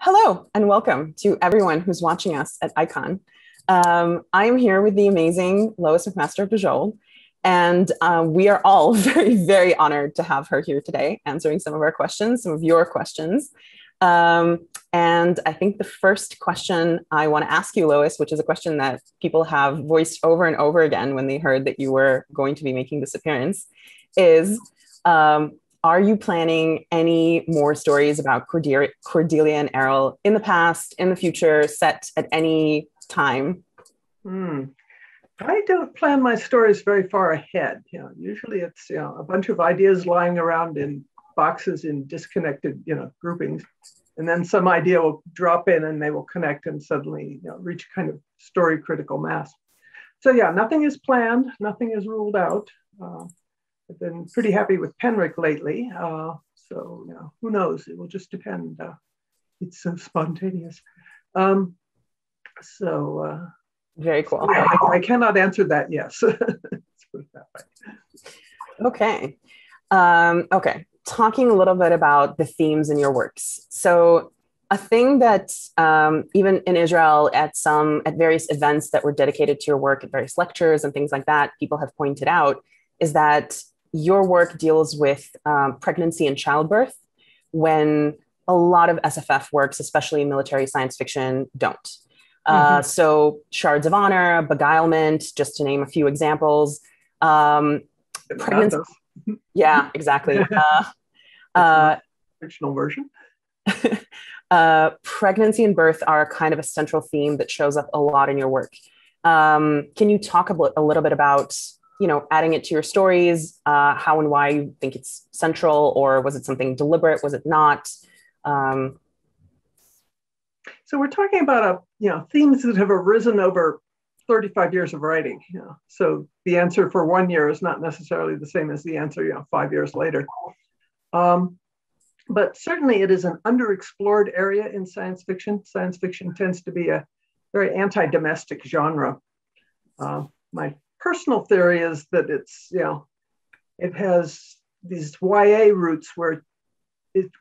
Hello and welcome to everyone who's watching us at Icon. I am here with the amazing Lois McMaster of Buz'olad, and we are all very, very honored to have her here today, answering some of our questions, some of your questions. And I think the first question I want to ask you, Lois, which is a question that people have voiced over and over again when they heard that you were going to be making this appearance, is are you planning any more stories about Cordelia and Errol in the past, in the future, set at any time? I don't plan my stories very far ahead. Usually it's a bunch of ideas lying around in boxes in disconnected groupings, and then some idea will drop in and they will connect and suddenly reach kind of story critical mass. So yeah, nothing is planned, nothing is ruled out. I've been pretty happy with Penric lately. So who knows? It will just depend. It's so spontaneous. Very cool. Yeah, I cannot answer that yes. Let's put it that way. Okay. Okay. Talking a little bit about the themes in your works. So a thing that even in Israel at various events that were dedicated to your work, at various lectures and things like that, people have pointed out is that your work deals with pregnancy and childbirth when a lot of SFF works, especially military science fiction, don't. So Shards of Honor, Beguilement, just to name a few examples. Pregnancy, yeah, exactly. Fictional version. Pregnancy and birth are kind of a central theme that shows up a lot in your work. Can you talk a little bit about adding it to your stories, how and why you think it's central, or was it something deliberate? Was it not? So we're talking about themes that have arisen over 35 years of writing. So the answer for 1 year is not necessarily the same as the answer 5 years later. But certainly it is an underexplored area in science fiction. Science fiction tends to be a very anti-domestic genre. My personal theory is that it has these YA roots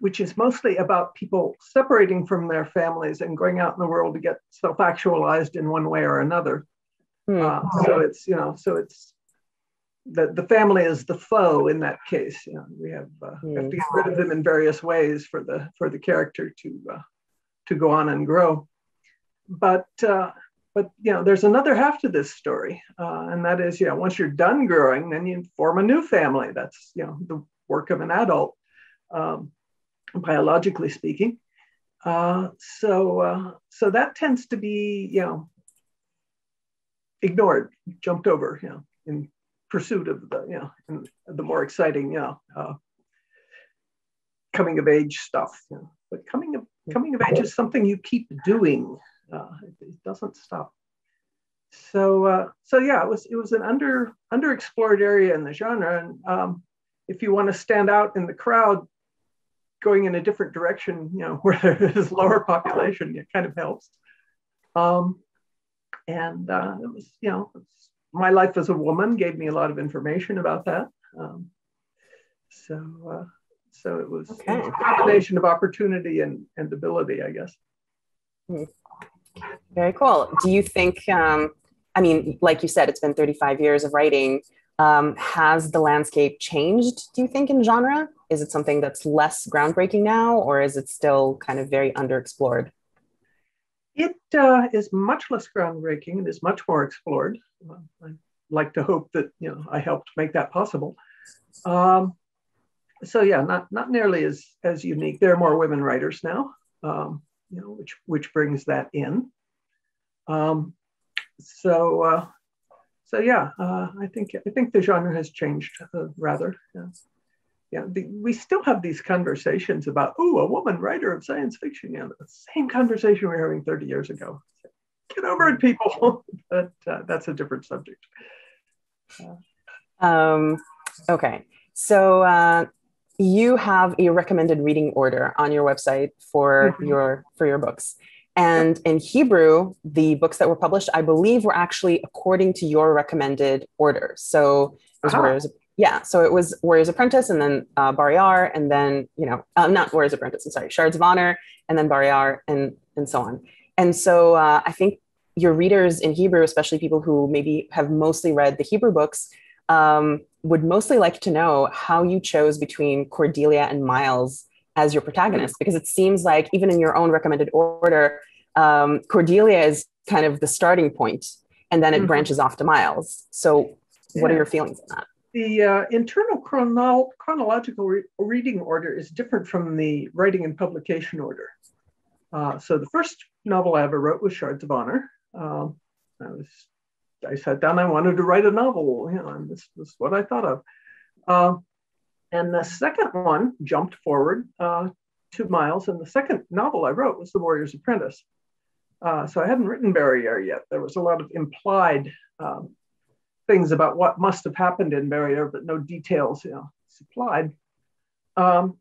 which is mostly about people separating from their families and going out in the world to get self-actualized in one way or another. So it's the family is the foe in that case. We have to get rid of them in various ways for the character to go on and grow. But there's another half to this story, and that is once you're done growing, then you form a new family. That's the work of an adult. Biologically speaking. So that tends to be, ignored, jumped over, in pursuit of the more exciting, coming of age stuff. But coming of age is something you keep doing. It doesn't stop. So yeah, it was an underexplored area in the genre. And if you want to stand out in the crowd, going in a different direction, where there is lower population, it kind of helps. And it was, my life as a woman gave me a lot of information about that. So it was a combination of opportunity and ability, I guess. Very cool. Do you think, like you said, it's been 35 years of writing. Has the landscape changed, do you think, in genre? Is it something that's less groundbreaking now, or is it still kind of very underexplored? It is much less groundbreaking. It is much more explored. I like to hope that I helped make that possible. So yeah, not nearly as unique. There are more women writers now, which brings that in. So yeah, I think the genre has changed rather. We still have these conversations about, a woman writer of science fiction. The same conversation we were having 30 years ago. Get over it, people. But that's a different subject. Okay, so you have a recommended reading order on your website for your books. And in Hebrew, the books that were published, I believe, were actually according to your recommended order. So Yeah, so it was Warrior's Apprentice, and then Barriar, and then, not Warrior's Apprentice, I'm sorry, Shards of Honor, and then Barriar, and so on. And so I think your readers in Hebrew, especially people who maybe have mostly read the Hebrew books, would mostly like to know how you chose between Cordelia and Miles as your protagonists, because it seems like even in your own recommended order, Cordelia is kind of the starting point, and then it branches off to Miles. So what are your feelings on that? The internal chronological reading order is different from the writing and publication order. So the first novel I ever wrote was Shards of Honor. I sat down, I wanted to write a novel, and this was what I thought of. And the second one jumped forward to Miles, and the second novel I wrote was The Warrior's Apprentice. So I hadn't written Barrier yet. There was a lot of implied things about what must have happened in Barrier, but no details, supplied. And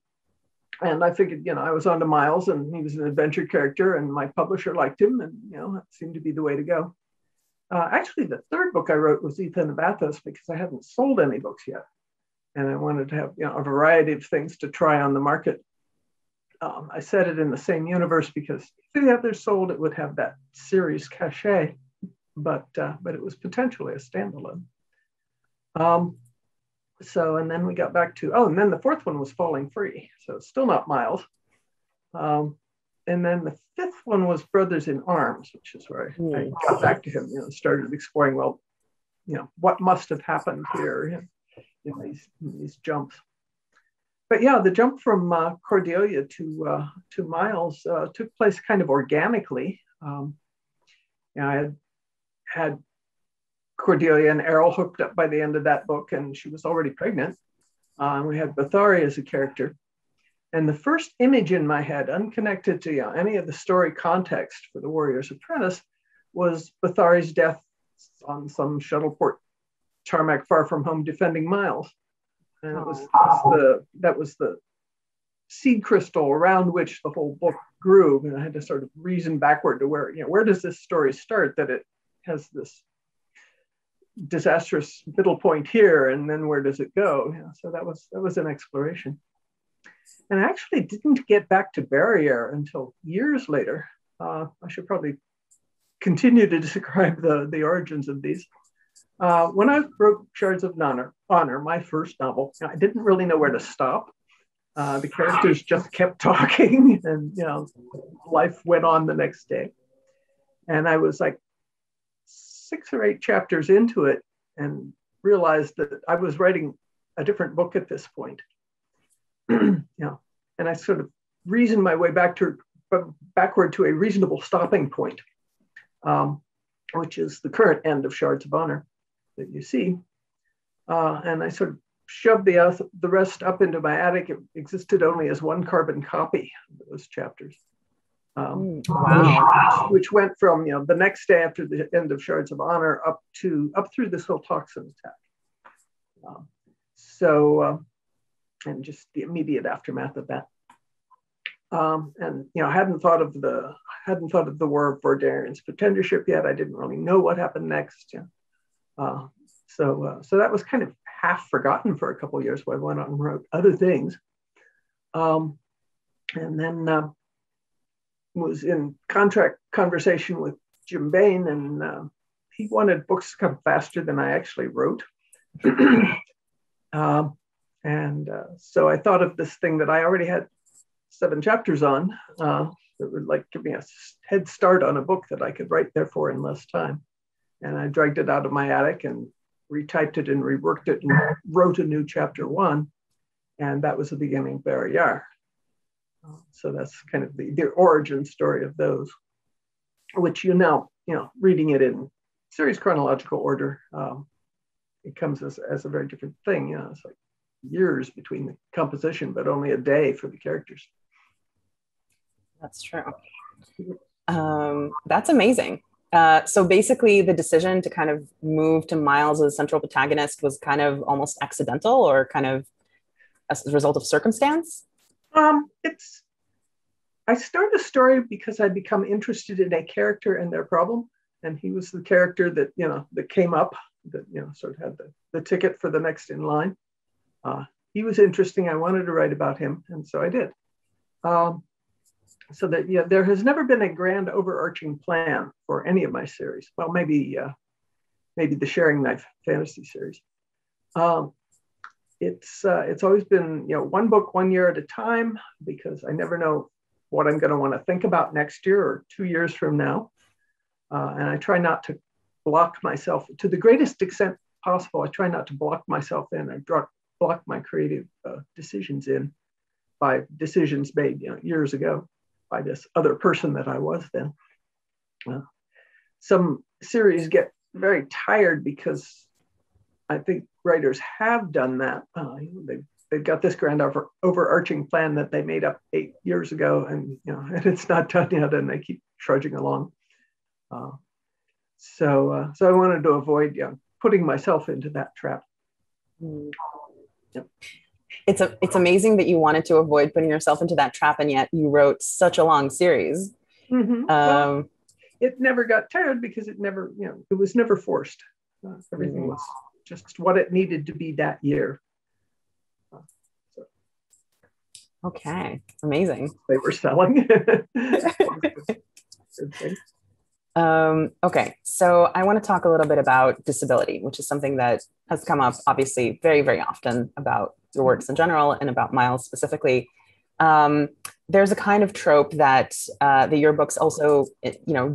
I figured, I was on to Miles, and he was an adventure character, and my publisher liked him, and that seemed to be the way to go. Actually, the third book I wrote was Ethan of Athos, because I hadn't sold any books yet, and I wanted to have a variety of things to try on the market. I set it in the same universe because if the others sold, it would have that series cachet. But it was potentially a standalone. And then we got back to, and then the fourth one was Falling Free. So it's still not Miles. And then the fifth one was Brothers in Arms, which is where I got back to him, started exploring, what must have happened here in these jumps. But the jump from Cordelia to Miles took place kind of organically. I had Cordelia and Errol hooked up by the end of that book, and she was already pregnant. We had Bathari as a character. And the first image in my head, unconnected to any of the story context for The Warrior's Apprentice, was Bathari's death on some shuttleport tarmac far from home defending Miles. And that was the seed crystal around which the whole book grew. And I had to sort of reason backward to where does this story start, that it has this disastrous middle point here, and then where does it go? So that was an exploration. And I actually didn't get back to Barrier until years later. I should probably continue to describe the origins of these. When I wrote Shards of Honor, my first novel, I didn't really know where to stop. The characters just kept talking, and life went on the next day. And I was like 6 or 8 chapters into it and realized that I was writing a different book at this point. And I sort of reasoned my way backward to a reasonable stopping point, which is the current end of Shards of Honor that you see. And I sort of shoved the rest up into my attic. It existed only as one carbon copy of those chapters. Which went from the next day after the end of Shards of Honor up through this whole toxin attack. And just the immediate aftermath of that. And I hadn't thought of the War of Bordarian's pretendership yet. I didn't really know what happened next. So that was kind of half forgotten for a couple of years while I went on and wrote other things. And then was in contract conversation with Jim Bain, and he wanted books to come faster than I actually wrote. So I thought of this thing that I already had 7 chapters on that would give me a head start on a book that I could write therefore in less time. And I dragged it out of my attic and retyped it and reworked it and wrote a new chapter 1. And that was the beginning of Barrier. So that's kind of the origin story of those, which reading it in series chronological order, it comes as a very different thing. It's like years between the composition, but only a day for the characters. That's true. That's amazing. So basically the decision to kind of move to Miles as central protagonist was kind of almost accidental, or kind of as a result of circumstance? I started a story because I'd become interested in a character and their problem. And he was the character that, that came up, that, sort of had the ticket for the next in line. He was interesting. I wanted to write about him, and so I did. So that, yeah, there has never been a grand overarching plan for any of my series. Well, maybe the Sharing Knife fantasy series. It's always been, one book 1 year at a time, because I never know what I'm going to want to think about next year or 2 years from now. And I try not to block myself to the greatest extent possible. I try not to block myself in. I block my creative decisions in by decisions made years ago by this other person that I was then. Some series get very tired because I think writers have done that. They've got this grand overarching plan that they made up 8 years ago, and and it's not done yet, and they keep trudging along. So I wanted to avoid putting myself into that trap. Yep. It's amazing that you wanted to avoid putting yourself into that trap, and yet you wrote such a long series. Mm-hmm. Well, it never got tired because it was never forced. Everything was just what it needed to be that year. Okay, amazing. They were selling. Okay, so I want to talk a little bit about disability, which is something that has come up obviously very, very often about your works in general and about Miles specifically. There's a kind of trope that your books also,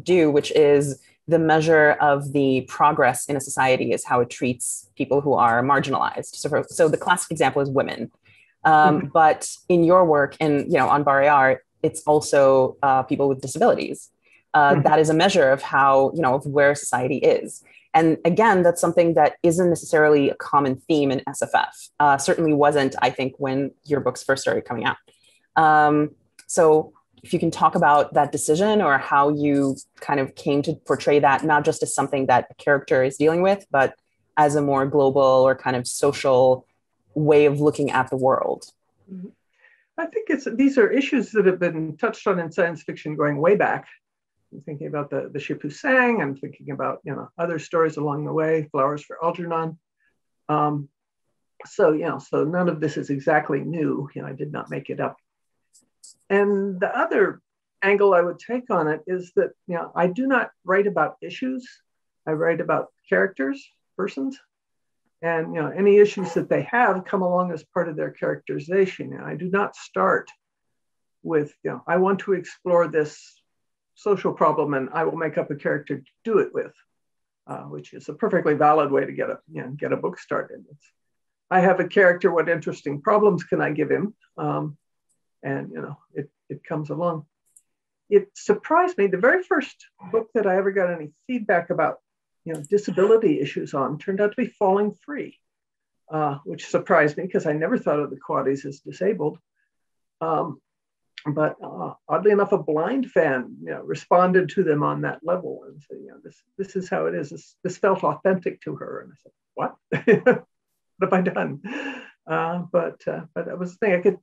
do, which is the measure of the progress in a society is how it treats people who are marginalized. So the classic example is women. But in your work and, on מבריאר, it's also people with disabilities. That is a measure of how, of where society is. And again, that's something that isn't necessarily a common theme in SFF. Certainly wasn't, I think, when your books first started coming out. So if you can talk about that decision or how you kind of came to portray that, not just as something that a character is dealing with, but as a more global or kind of social way of looking at the world. I think these are issues that have been touched on in science fiction going way back. I'm thinking about the Ship Who Sang. I'm thinking about other stories along the way, Flowers for Algernon. So none of this is exactly new. I did not make it up. And the other angle I would take on it is that I do not write about issues. I write about characters, persons, and any issues that they have come along as part of their characterization. I do not start with I want to explore this social problem and I will make up a character to do it with, which is a perfectly valid way to get a book started. I have a character, what interesting problems can I give him? And it comes along. It surprised me. The very first book that I ever got any feedback about disability issues on turned out to be Falling Free, which surprised me because I never thought of the quaddies as disabled. But oddly enough, a blind fan responded to them on that level and said, this is how it is. This felt authentic to her. And I said, what? What have I done? But that was the thing. I could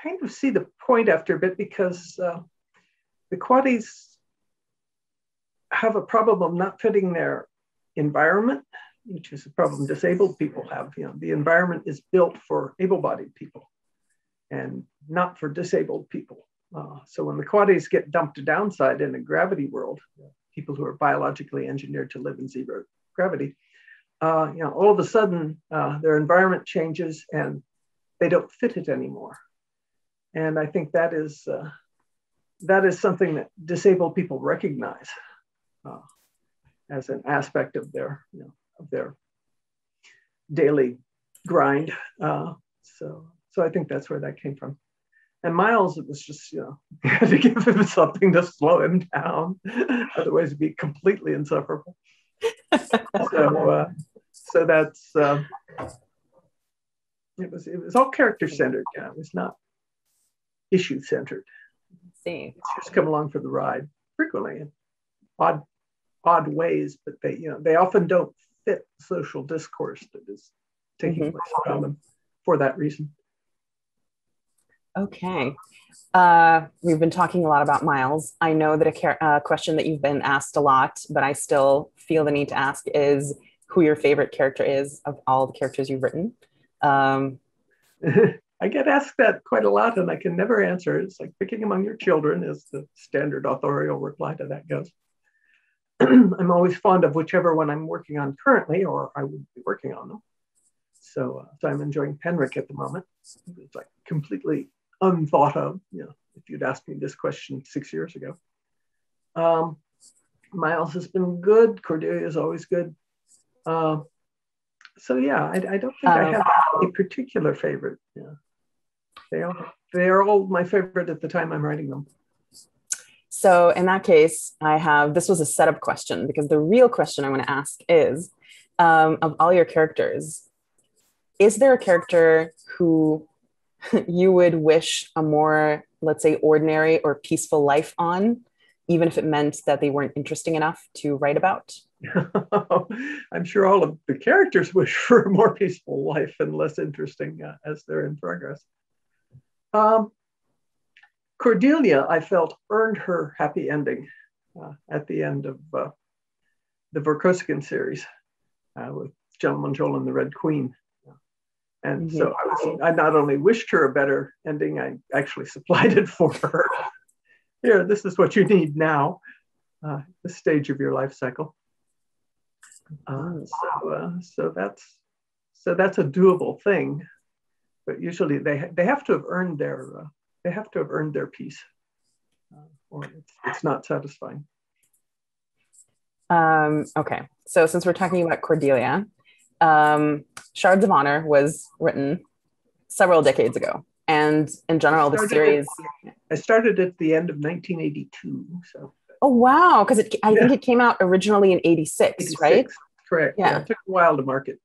kind of see the point after a bit because the quaddies have a problem of not fitting their environment, which is a problem disabled people have. The environment is built for able-bodied people and not for disabled people. So when the quaddies get dumped downside in a gravity world, people who are biologically engineered to live in zero gravity, all of a sudden their environment changes and they don't fit it anymore. And I think that is something that disabled people recognize as an aspect of their daily grind. So I think that's where that came from. And Miles, it was just, you had to give him something to slow him down. Otherwise it'd be completely insufferable. So that's, it was all character centered. It was not issue centered. See, just come along for the ride frequently in odd ways, but they often don't fit social discourse that is taking place around them for that reason. Okay. We've been talking a lot about Miles. I know that a question that you've been asked a lot, but I still feel the need to ask is who your favorite character is of all the characters you've written. I get asked that quite a lot, and I can never answer. It's like picking among your children is the standard authorial reply to that goes. I'm always fond of whichever one I'm working on currently, or I would be working on them. So I'm enjoying Penric at the moment. It's like completely unthought of, if you'd asked me this question 6 years ago. Miles has been good. Cordelia is always good. So yeah, I don't think I have a particular favorite. Yeah, they are all my favorite at the time I'm writing them. So in that case, this was a setup question, because the real question I want to ask is, of all your characters, is there a character who you would wish a more, let's say, ordinary or peaceful life on, even if it meant that they weren't interesting enough to write about? I'm sure all of the characters wish for a more peaceful life and less interesting as they're in progress. Cordelia, I felt, earned her happy ending at the end of the Workosigan series with Gentleman Joel and the Red Queen. And so I not only wished her a better ending, I actually supplied it for her. Here, this is what you need now, this stage of your life cycle. So that's a doable thing, but usually they have to have earned their peace, or it's not satisfying. Okay, so since we're talking about Cordelia, Shards of Honor was written several decades ago, and in general, the series. I started at the end of 1982. So. Oh wow! Because I think it came out originally in '86, right? Correct. Yeah, it took a while to market.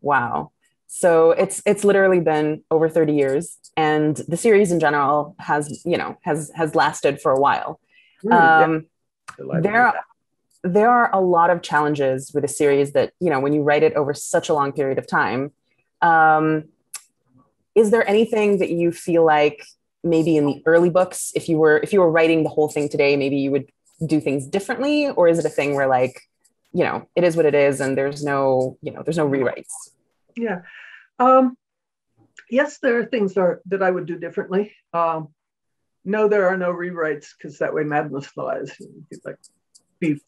Wow. So it's literally been over 30 years, and the series in general has lasted for a while. There are a lot of challenges with a series that, when you write it over such a long period of time. Is there anything that you feel like maybe in the early books, if you were writing the whole thing today, maybe you would do things differently? Or is it a thing where it is what it is and there's no rewrites? Yeah. Yes, there are things that I would do differently. No, there are no rewrites, because that way madness lies. You could be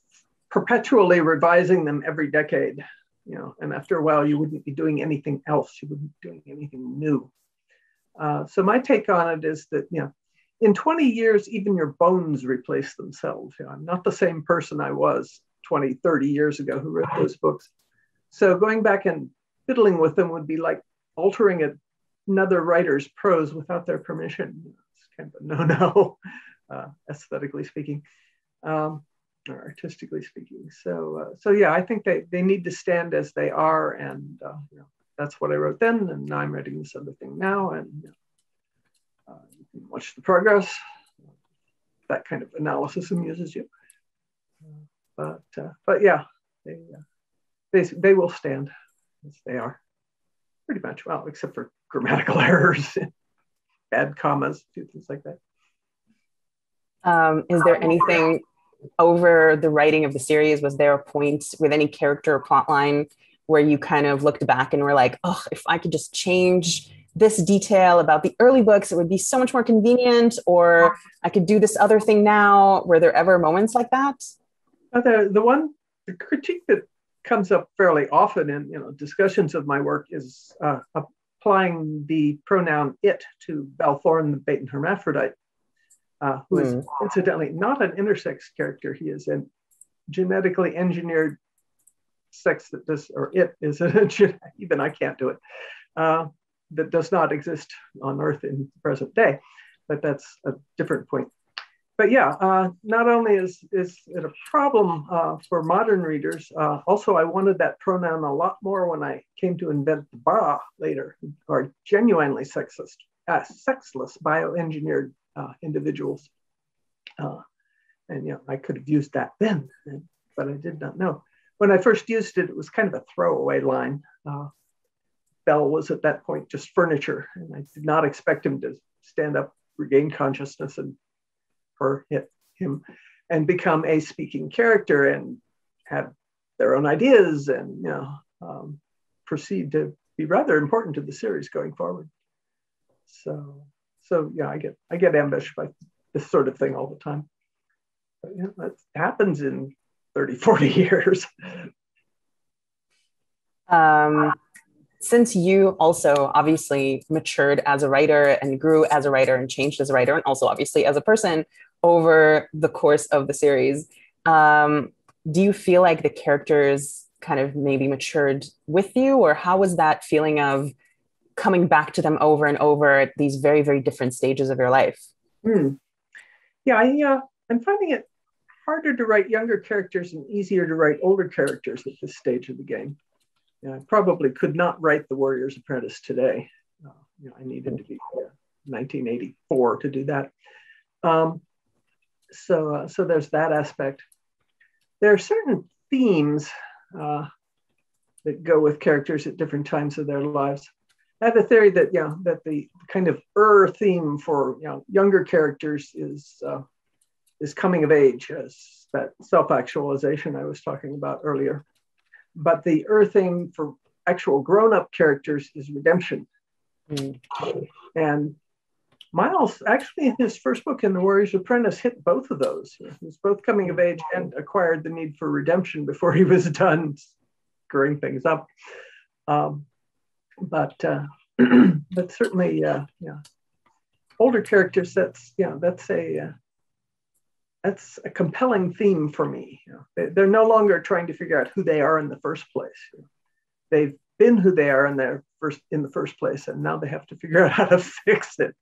perpetually revising them every decade, and after a while you wouldn't be doing anything else. You wouldn't be doing anything new. So my take on it is that, in 20 years, even your bones replace themselves. I'm not the same person I was 20, 30 years ago who wrote those books. So going back and fiddling with them would be like altering another writer's prose without their permission. It's kind of a no-no, aesthetically speaking, or artistically speaking. So yeah, I think they need to stand as they are, and that's what I wrote then, and now I'm writing this other thing now, and you can watch the progress. That kind of analysis amuses you, but yeah, they will stand as they are, pretty much. Well, except for grammatical errors, bad commas, things like that. Is there anything over the writing of the series? Was there a point with any character or plot line where you kind of looked back and were like, oh, if I could just change this detail about the early books, it would be so much more convenient, or I could do this other thing now? Were there ever moments like that? The critique that comes up fairly often in discussions of my work is applying the pronoun it to Balthorn, the Beten hermaphrodite, who is incidentally not an intersex character. He is a genetically engineered sex that does, or it is even I can't do it, that does not exist on Earth in the present day, but that's a different point. But yeah, not only is it a problem for modern readers, also I wanted that pronoun a lot more when I came to invent the Ba later, who are genuinely sexless bioengineered individuals. And I could have used that then, but I did not know. When I first used it, it was kind of a throwaway line. Bell was at that point just furniture, and I did not expect him to stand up, regain consciousness, and him, and become a speaking character and have their own ideas and proceed to be rather important to the series going forward. So yeah, I get ambushed by this sort of thing all the time. But, you know, that happens in 30, 40 years. Since you also obviously matured as a writer and grew as a writer and changed as a writer and also obviously as a person over the course of the series, do you feel like the characters kind of maybe matured with you, or how was that feeling of coming back to them over and over at these very, very different stages of your life? Yeah, I'm finding it harder to write younger characters and easier to write older characters at this stage of the game. You know, I probably could not write The Warrior's Apprentice today. You know, I needed to be 1984 to do that. So there's that aspect. There are certain themes that go with characters at different times of their lives. I have a theory that that the kind of theme for younger characters is coming of age, as that self-actualization I was talking about earlier. But the theme for actual grown-up characters is redemption. And Miles, actually, in his first book, in The Warrior's Apprentice, hit both of those. He was both coming of age and acquired the need for redemption before he was done screwing things up. But certainly, older characters. That's a compelling theme for me. They're no longer trying to figure out who they are in the first place. They've been who they are in the first place, and now they have to figure out how to fix it.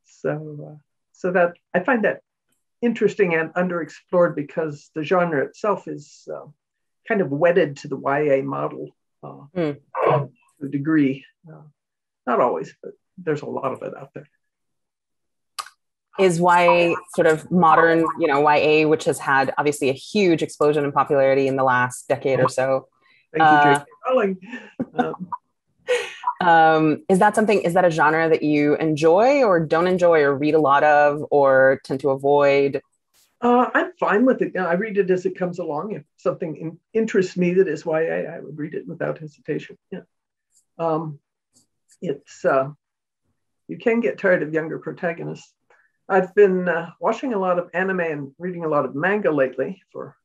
So that I find that interesting and underexplored, because the genre itself is kind of wedded to the YA model to a degree. Not always, but there's a lot of it out there. Is YA sort of modern, YA, which has had obviously a huge explosion in popularity in the last decade or so. Thank you, J.K. Rowling. Is that a genre that you enjoy or don't enjoy or read a lot of or tend to avoid? I'm fine with it. I read it as it comes along. If something interests me that is YA, I would read it without hesitation. Yeah. You can get tired of younger protagonists. I've been watching a lot of anime and reading a lot of manga lately for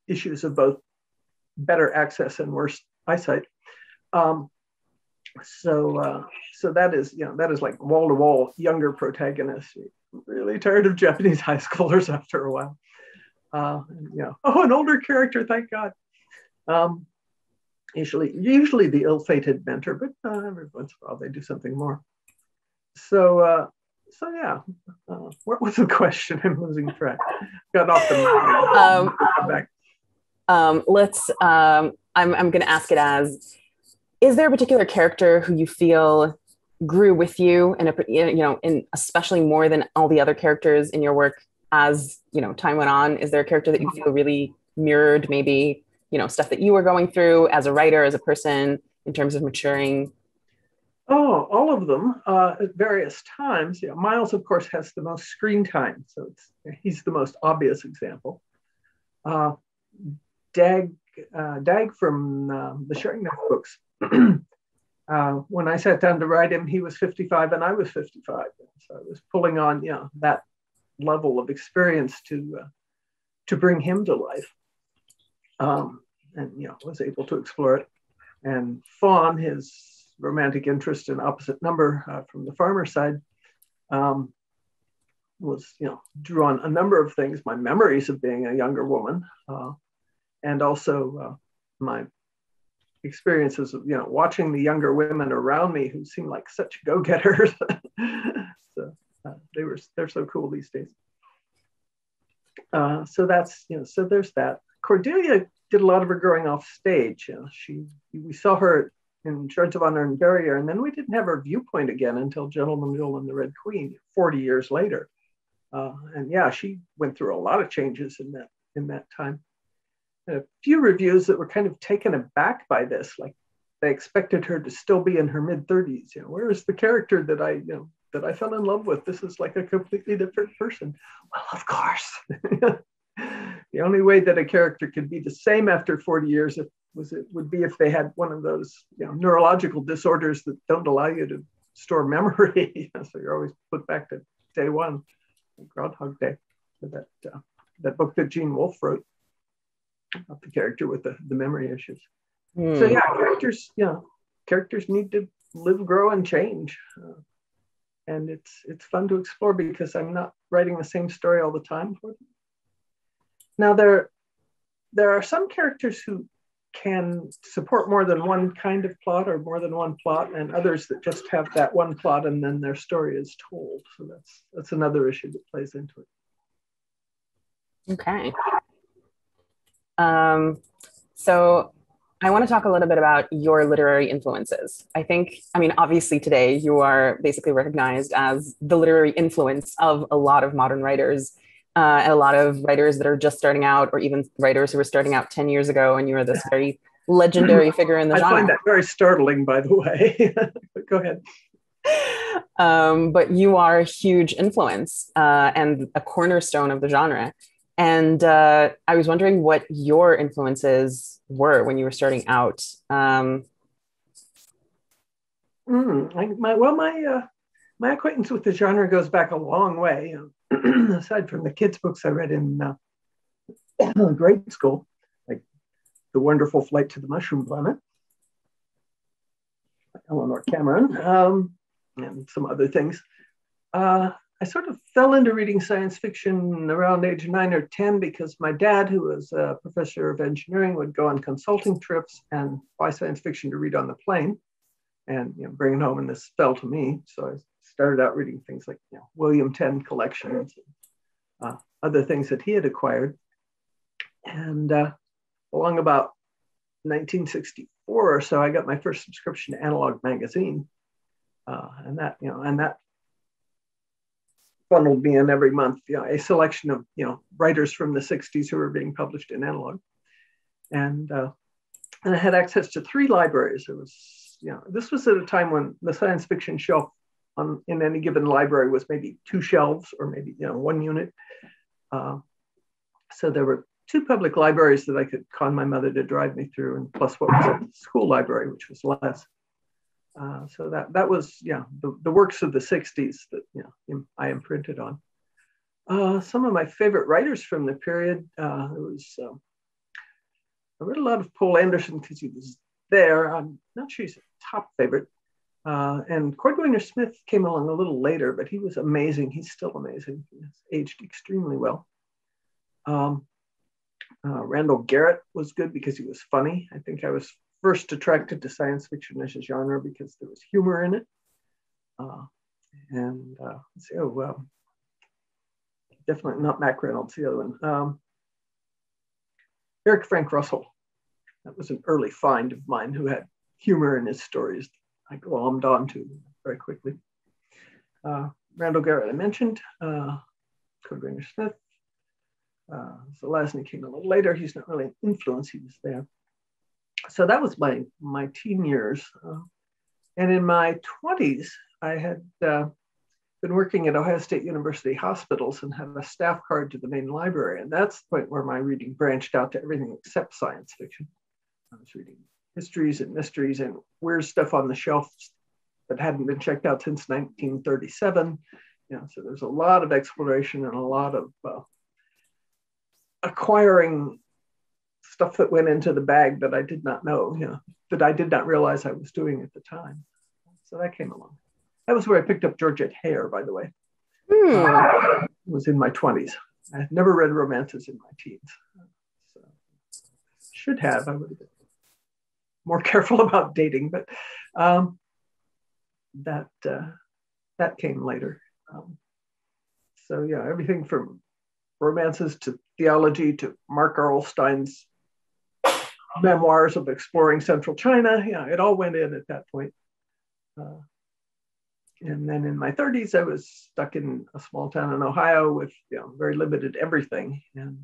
issues of both better access and worse eyesight. So that is like wall-to-wall younger protagonists. Really tired of Japanese high schoolers after a while. An older character, thank God. Usually the ill-fated mentor, but every once in a while they do something more. So yeah, what was the question? I'm losing track. Got off the back. I'm going to ask it as: is there a particular character who you feel grew with you, and especially more than all the other characters in your work as time went on? Is there a character that you feel really mirrored, maybe stuff that you were going through as a writer, as a person, in terms of maturing? Oh, all of them at various times. Miles, of course, has the most screen time, so he's the most obvious example. Dag from the Sharing Knife books. When I sat down to write him, he was 55 and I was 55. So I was pulling on that level of experience to bring him to life, and was able to explore it. And Fawn, his romantic interest in opposite number from the farmer side, was drew on a number of things: my memories of being a younger woman, and also my experiences of watching the younger women around me who seemed like such go-getters. So they're so cool these days. So that's so there's that. Cordelia did a lot of her growing off stage. We saw her in Shards of Honor and Barrier, and then we didn't have her viewpoint again until Gentleman Mule and the Red Queen 40 years later. And she went through a lot of changes in that time. A few reviews that were kind of taken aback by this, like they expected her to still be in her mid-30s. Where is the character that I fell in love with? This is like a completely different person. Well, of course. The only way that a character could be the same after 40 years would be if they had one of those neurological disorders that don't allow you to store memory. So you're always put back to day one, Groundhog Day. So that book that Gene Wolfe wrote about the character with the memory issues. So yeah, characters need to live, grow, and change. And it's fun to explore because I'm not writing the same story all the time for them. Now there are some characters who can support more than one kind of plot or more than one plot, and others that just have that one plot and then their story is told. So that's another issue that plays into it. Okay. So I want to talk a little bit about your literary influences. Obviously today you are basically recognized as the literary influence of a lot of modern writers, and a lot of writers that are just starting out, or even writers who were starting out 10 years ago, and you are this very legendary figure in the genre. I find that very startling, by the way. But go ahead. But you are a huge influence and a cornerstone of the genre. And I was wondering what your influences were when you were starting out. My acquaintance with the genre goes back a long way. Aside from the kids' books I read in grade school, like The Wonderful Flight to the Mushroom Planet, by Eleanor Cameron, and some other things. I sort of fell into reading science fiction around age 9 or 10 because my dad, who was a professor of engineering, would go on consulting trips and buy science fiction to read on the plane and bring it home, and this fell to me. So I started out reading things like William Tenn collections and other things that he had acquired. And along about 1964 or so, I got my first subscription to Analog magazine, and that funneled me in every month, a selection of writers from the 60s who were being published in Analog, and I had access to 3 libraries. It was this was at a time when the science fiction shelf in any given library was maybe 2 shelves or maybe 1 unit. So there were 2 public libraries that I could con my mother to drive me through, and plus what was at the school library, which was less. So that was the works of the 60s that I imprinted on. Some of my favorite writers from the period, I read a lot of Poul Anderson because he was there. I'm not sure he's a top favorite. And Cordwainer Smith came along a little later, but he was amazing. He's still amazing. He's aged extremely well. Randall Garrett was good because he was funny. I think I was first attracted to science fiction as a genre because there was humor in it. Definitely not Mac Reynolds, the other one. Eric Frank Russell. That was an early find of mine who had humor in his stories I glommed onto very quickly. Randall Garrett I mentioned, Cordwainer Smith. Zelazny came a little later. He's not really an influence, he was there. So that was my teen years. And in my 20s, I had been working at Ohio State University hospitals and had a staff card to the main library. And that's the point where my reading branched out to everything except science fiction. I was reading histories and mysteries and weird stuff on the shelves that hadn't been checked out since 1937. So there's a lot of exploration and a lot of acquiring stuff that went into the bag that I did not know, that I did not realize I was doing at the time. So that came along. That was where I picked up Georgette Heyer, by the way. It was in my 20s. I had never read romances in my teens. So should have. I would have been more careful about dating, but that came later. Everything from romances to theology to Mark Arlstein's memoirs of exploring central China. It all went in at that point. And then in my 30s, I was stuck in a small town in Ohio with very limited everything. And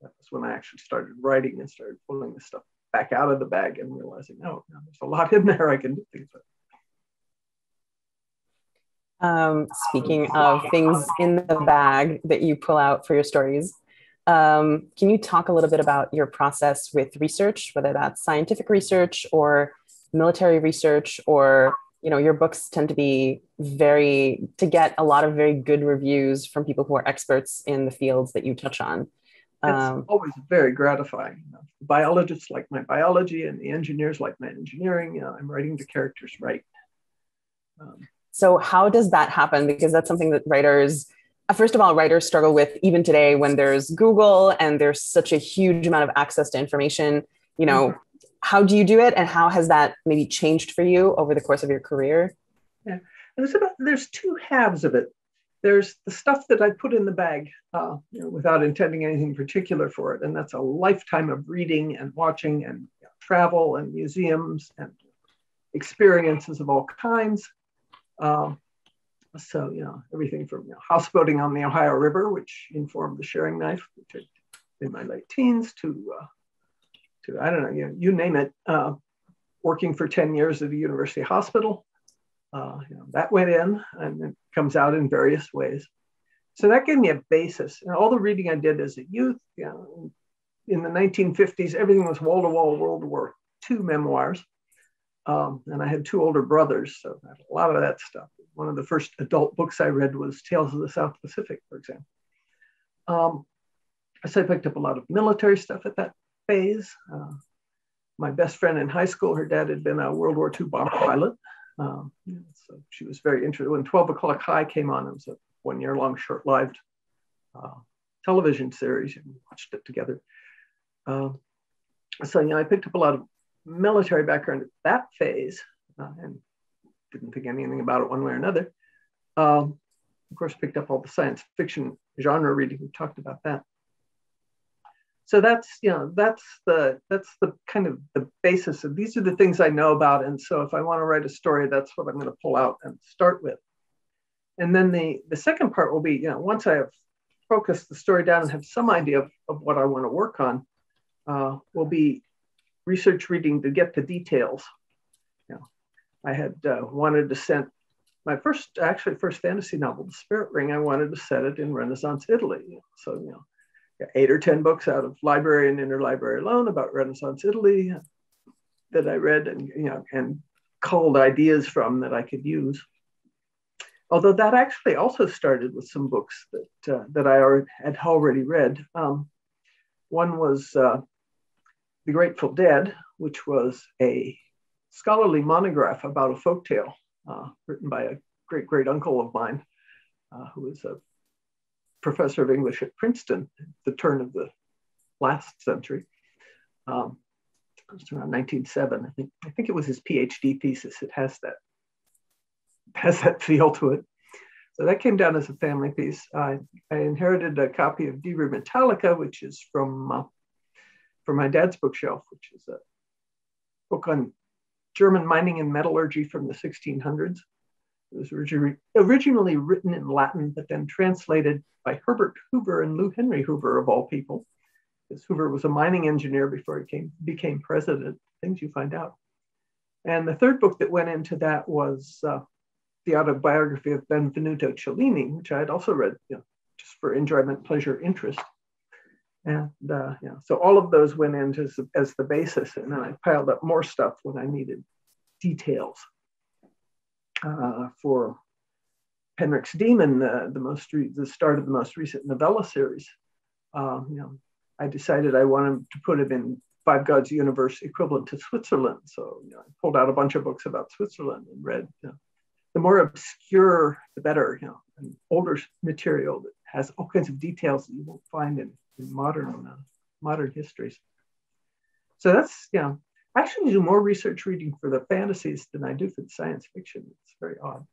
that was when I actually started writing and started pulling the stuff back out of the bag and realizing, there's a lot in there I can do things with. Speaking of things in the bag that you pull out for your stories, Can you talk a little bit about your process with research, whether that's scientific research or military research, or, you know, your books tend to be to get a lot of very good reviews from people who are experts in the fields that you touch on. It's always very gratifying. You know, the biologists like my biology and the engineers like my engineering. You know, I'm writing the characters right. So how does that happen? Because that's something that writers, first of all, writers struggle with even today when there's Google and there's such a huge amount of access to information. You know, how do you do it, and how has that maybe changed for you over the course of your career? Yeah, there's two halves of it. There's the stuff that I put in the bag, you know, without intending anything particular for it, and that's a lifetime of reading and watching and, you know, travel and museums and experiences of all kinds. So, you know, everything from, you know, houseboating on the Ohio River, which informed the sharing knife, which I did in my late teens, to I don't know, you name it. Working for 10 years at a university hospital, you know, that went in, and it comes out in various ways. So that gave me a basis. And all the reading I did as a youth, you know, in the 1950s, everything was wall-to-wall World War II memoirs. And I had two older brothers, so I had a lot of that stuff. One of the first adult books I read was Tales of the South Pacific, for example. So I picked up a lot of military stuff at that phase. My best friend in high school, her dad had been a World War II bomber pilot. So she was very interested. When 12 O'Clock High came on, it was a one-year-long short-lived television series, and we watched it together. So, you know, I picked up a lot of military background at that phase, and didn't think anything about it one way or another. Of course, picked up all the science fiction genre reading. We talked about that. So that's, you know, that's the kind of the basis of, these are the things I know about. And so if I want to write a story, that's what I'm going to pull out and start with. And then the second part will be, you know, once I have focused the story down and have some idea of what I want to work on, will be research reading to get the details. You know, I had wanted to set my first fantasy novel, The Spirit Ring. I wanted to set it in Renaissance Italy. You know, so, you know, 8 or 10 books out of library and interlibrary loan about Renaissance Italy that I read and, you know, and culled ideas from that I could use. Although that actually also started with some books that I had already read. One was The Grateful Dead, which was a scholarly monograph about a folktale written by a great uncle of mine, who was a professor of English at Princeton at the turn of the last century. It was around 1907. I think it was his PhD thesis. It has that feel to it. So that came down as a family piece. I inherited a copy of De Re Metallica, which is from my dad's bookshelf, which is a book on German mining and metallurgy from the 1600s. It was originally written in Latin, but then translated by Herbert Hoover and Lou Henry Hoover, of all people. Because Hoover was a mining engineer before he became president, things you find out. And the third book that went into that was the autobiography of Benvenuto Cellini, which I had also read, you know, just for enjoyment, pleasure, interest. And yeah, so all of those went in as the basis, and then I piled up more stuff when I needed details. For Penrick's Demon, the start of the most recent novella series, you know, I decided I wanted to put it in Five Gods universe equivalent to Switzerland. So, you know, I pulled out a bunch of books about Switzerland and read, you know, the more obscure, the better, you know, and older material that has all kinds of details that you won't find in modern histories. So that's, you know, I actually do more research reading for the fantasies than I do for the science fiction. It's very odd.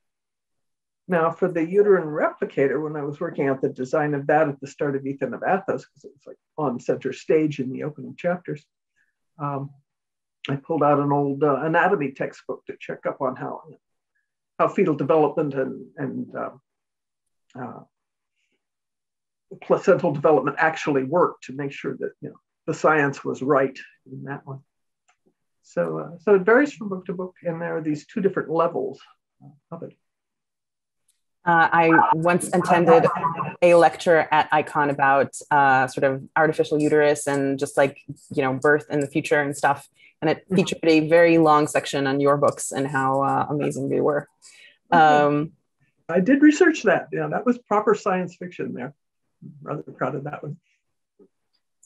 Now, for the uterine replicator, when I was working out the design of that at the start of Ethan of Athos, because it was like on center stage in the opening chapters, I pulled out an old anatomy textbook to check up on how fetal development and placental development actually worked, to make sure that, you know, the science was right in that one. So it varies from book to book, and there are these two different levels of it. I once attended a lecture at Icon about sort of artificial uterus and just like, birth in the future and stuff. And it featured a very long section on your books and how amazing they were. I did research that. Yeah, that was proper science fiction there. I'm rather proud of that one.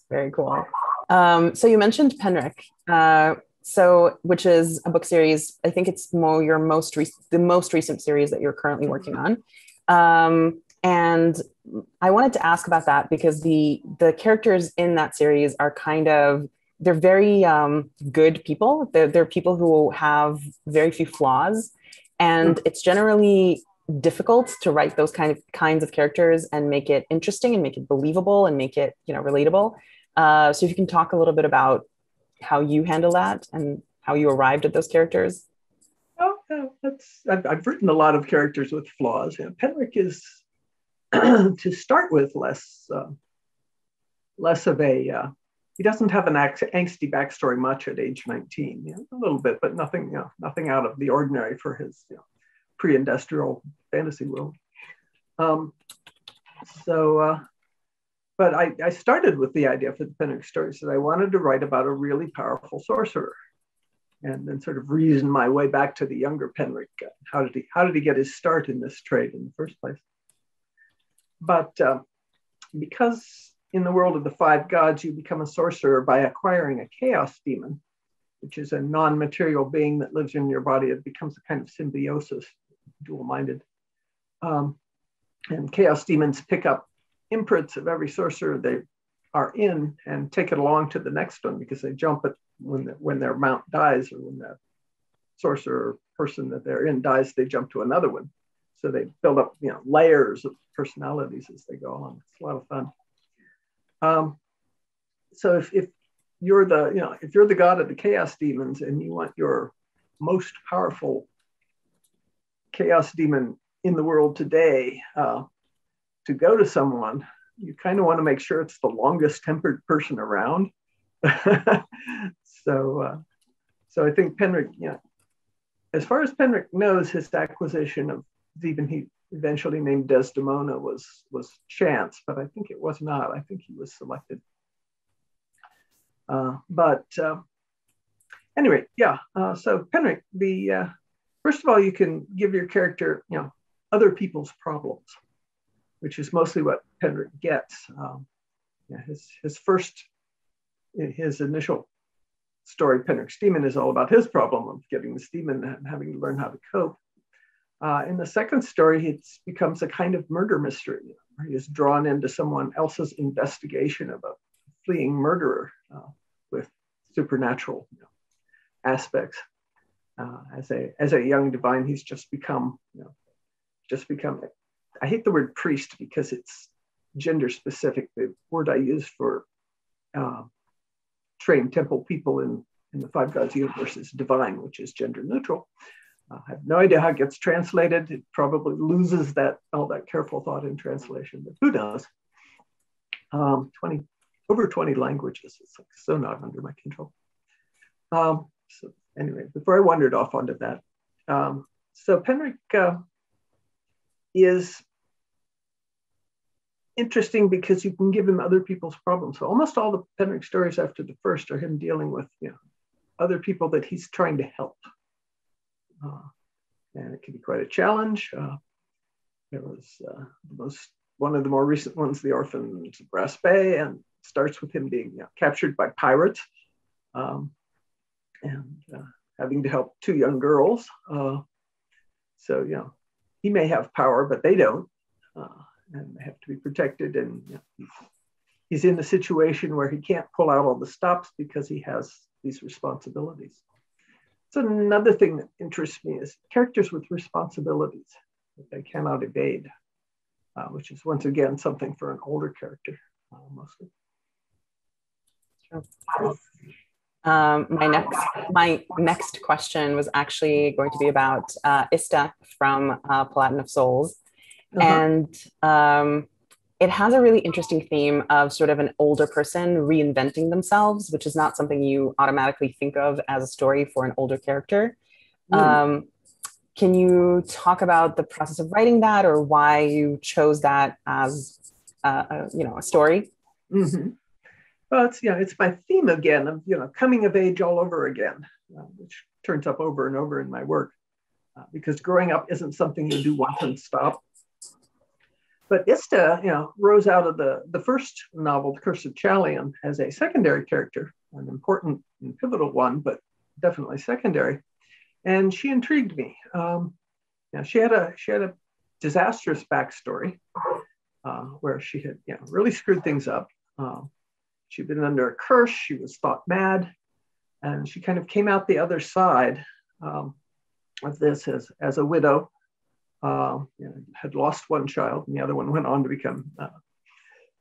Very cool. So you mentioned Penric, which is a book series. I think it's the most recent series that you're currently working on. And I wanted to ask about that because the characters in that series are they're very good people. They're people who have very few flaws, and it's generally difficult to write those kinds of characters and make it interesting and make it believable and make it relatable. So if you can talk a little bit about how you handle that and how you arrived at those characters. I've written a lot of characters with flaws. Penric is, to start with, less of a, he doesn't have an angsty backstory much at age 19, a little bit, but nothing out of the ordinary for his pre-industrial fantasy world. But I started with the idea for the Penric stories that I wanted to write about a really powerful sorcerer, and then sort of reason my way back to the younger Penric. How did he get his start in this trade in the first place? But because in the world of the five gods, you become a sorcerer by acquiring a chaos demon, which is a non-material being that lives in your body. It becomes a kind of symbiosis, dual-minded. And chaos demons pick up imprints of every sorcerer they are in and take it along to the next one, because they jump it when their mount dies, or when the sorcerer person that they're in dies, they jump to another one. So they build up layers of personalities as they go along. It's a lot of fun. So if you're the god of the chaos demons and you want your most powerful chaos demon in the world today to go to someone, you kind of want to make sure it's the longest tempered person around. So I think Penric, as far as Penric knows, his acquisition of Zeben, he eventually named Desdemona, was chance, but I think it was not. I think he was selected. Anyway, so Penric, first of all, you can give your character, other people's problems, which is mostly what Penric gets. His initial story, Penric's Demon, is all about his problem of getting this demon and having to learn how to cope. In the second story, it becomes a kind of murder mystery, where he is drawn into someone else's investigation of a fleeing murderer with supernatural aspects. As a young divine, he's just become, I hate the word priest because it's gender specific. The word I use for trained temple people in the Five Gods universe is divine, which is gender neutral. I have no idea how it gets translated. It probably loses all that careful thought in translation, but who knows? Over 20 languages. It's so not under my control. So anyway, before I wandered off onto that, so Penric is interesting because you can give him other people's problems. So almost all the Penric stories after the first are him dealing with other people that he's trying to help. And it can be quite a challenge. There was one of the more recent ones, The Orphans of Brass Bay, and starts with him being captured by pirates and having to help two young girls. So he may have power, but they don't, and they have to be protected. And he's in a situation where he can't pull out all the stops because he has these responsibilities. So another thing that interests me is characters with responsibilities that they cannot evade, which is once again something for an older character mostly. Sure. My next question was actually going to be about Ista from Paladin of Souls, and it has a really interesting theme of sort of an older person reinventing themselves, which is not something you automatically think of as a story for an older character. Can Can you talk about the process of writing that, or why you chose that as a story? Mm-hmm. Well, it's my theme again of coming of age all over again, which turns up over and over in my work, because growing up isn't something you do once and stop. But Ista, rose out of the first novel, The Curse of Chalion, as a secondary character, an important and pivotal one, but definitely secondary. And she intrigued me. She had a disastrous backstory where she had really screwed things up. She'd been under a curse. She was thought mad, and she kind of came out the other side of this as a widow. Had lost one child, and the other one went on to become a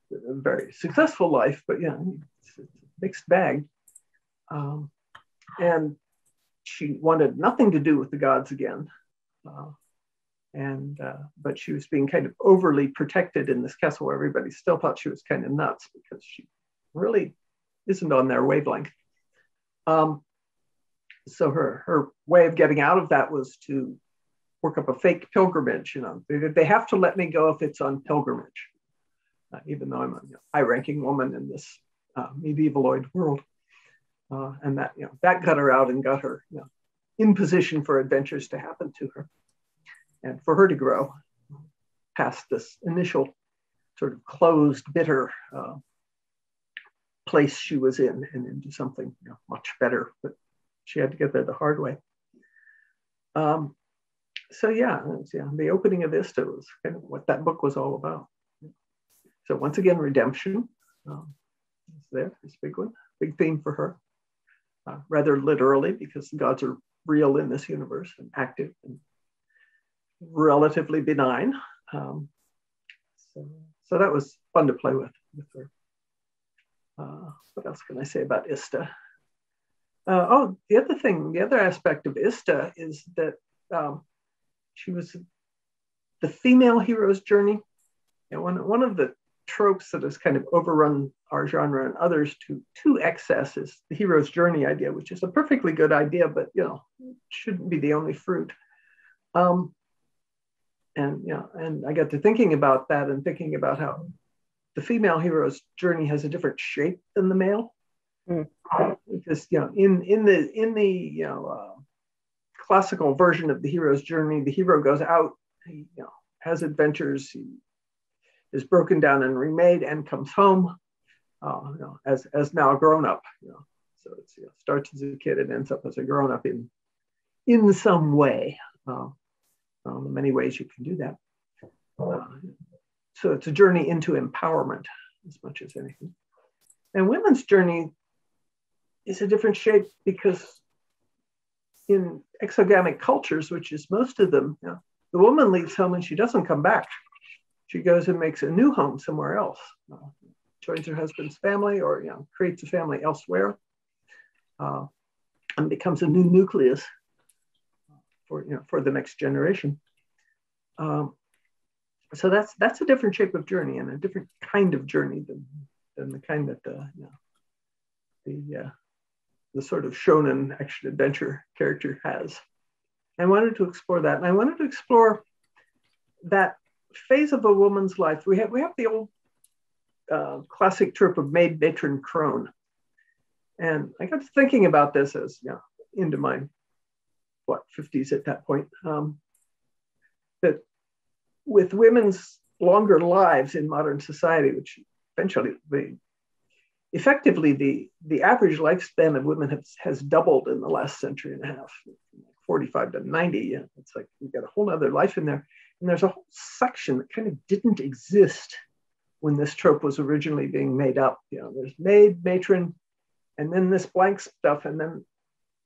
very successful life. But it's a mixed bag. And she wanted nothing to do with the gods again. But she was being kind of overly protected in this castle where everybody still thought she was kind of nuts because she really isn't on their wavelength. So her way of getting out of that was to work up a fake pilgrimage. They have to let me go if it's on pilgrimage, even though I'm a high-ranking woman in this medievaloid world. And that got her out and got her in position for adventures to happen to her, and for her to grow past this initial sort of closed, bitter place she was in, and into something much better. But she had to get there the hard way. The opening of Ista was kind of what that book was all about. So once again, redemption is there, this big one, big theme for her. Rather literally, because the gods are real in this universe and active and relatively benign. So that was fun to play with her. What else can I say about Ista? The other aspect of Ista is that she was the female hero's journey. One of the tropes that has kind of overrun our genre and others to excess is the hero's journey idea, which is a perfectly good idea, but shouldn't be the only fruit. And I got to thinking about that and thinking about how the female hero's journey has a different shape than the male. Because in the classical version of the hero's journey, the hero goes out, he has adventures, he is broken down and remade, and comes home as now a grown up. So it starts as a kid and ends up as a grown up in some way. Many ways you can do that. So it's a journey into empowerment as much as anything. And women's journey is a different shape because in exogamic cultures, which is most of them, the woman leaves home and she doesn't come back. She goes and makes a new home somewhere else, joins her husband's family, or creates a family elsewhere, and becomes a new nucleus for the next generation. So that's a different shape of journey and a different kind of journey than the kind that the sort of shonen action adventure character has. I wanted to explore that, and I wanted to explore that phase of a woman's life. We have the old classic trope of maid, matron, crone, and I got to thinking about this as into my 50s at that point. That with women's longer lives in modern society, which eventually effectively the average lifespan of women has doubled in the last century and a half, 45 to 90. It's like we've got a whole other life in there. And there's a whole section that kind of didn't exist when this trope was originally being made up. There's maid, matron, and then this blank stuff, and then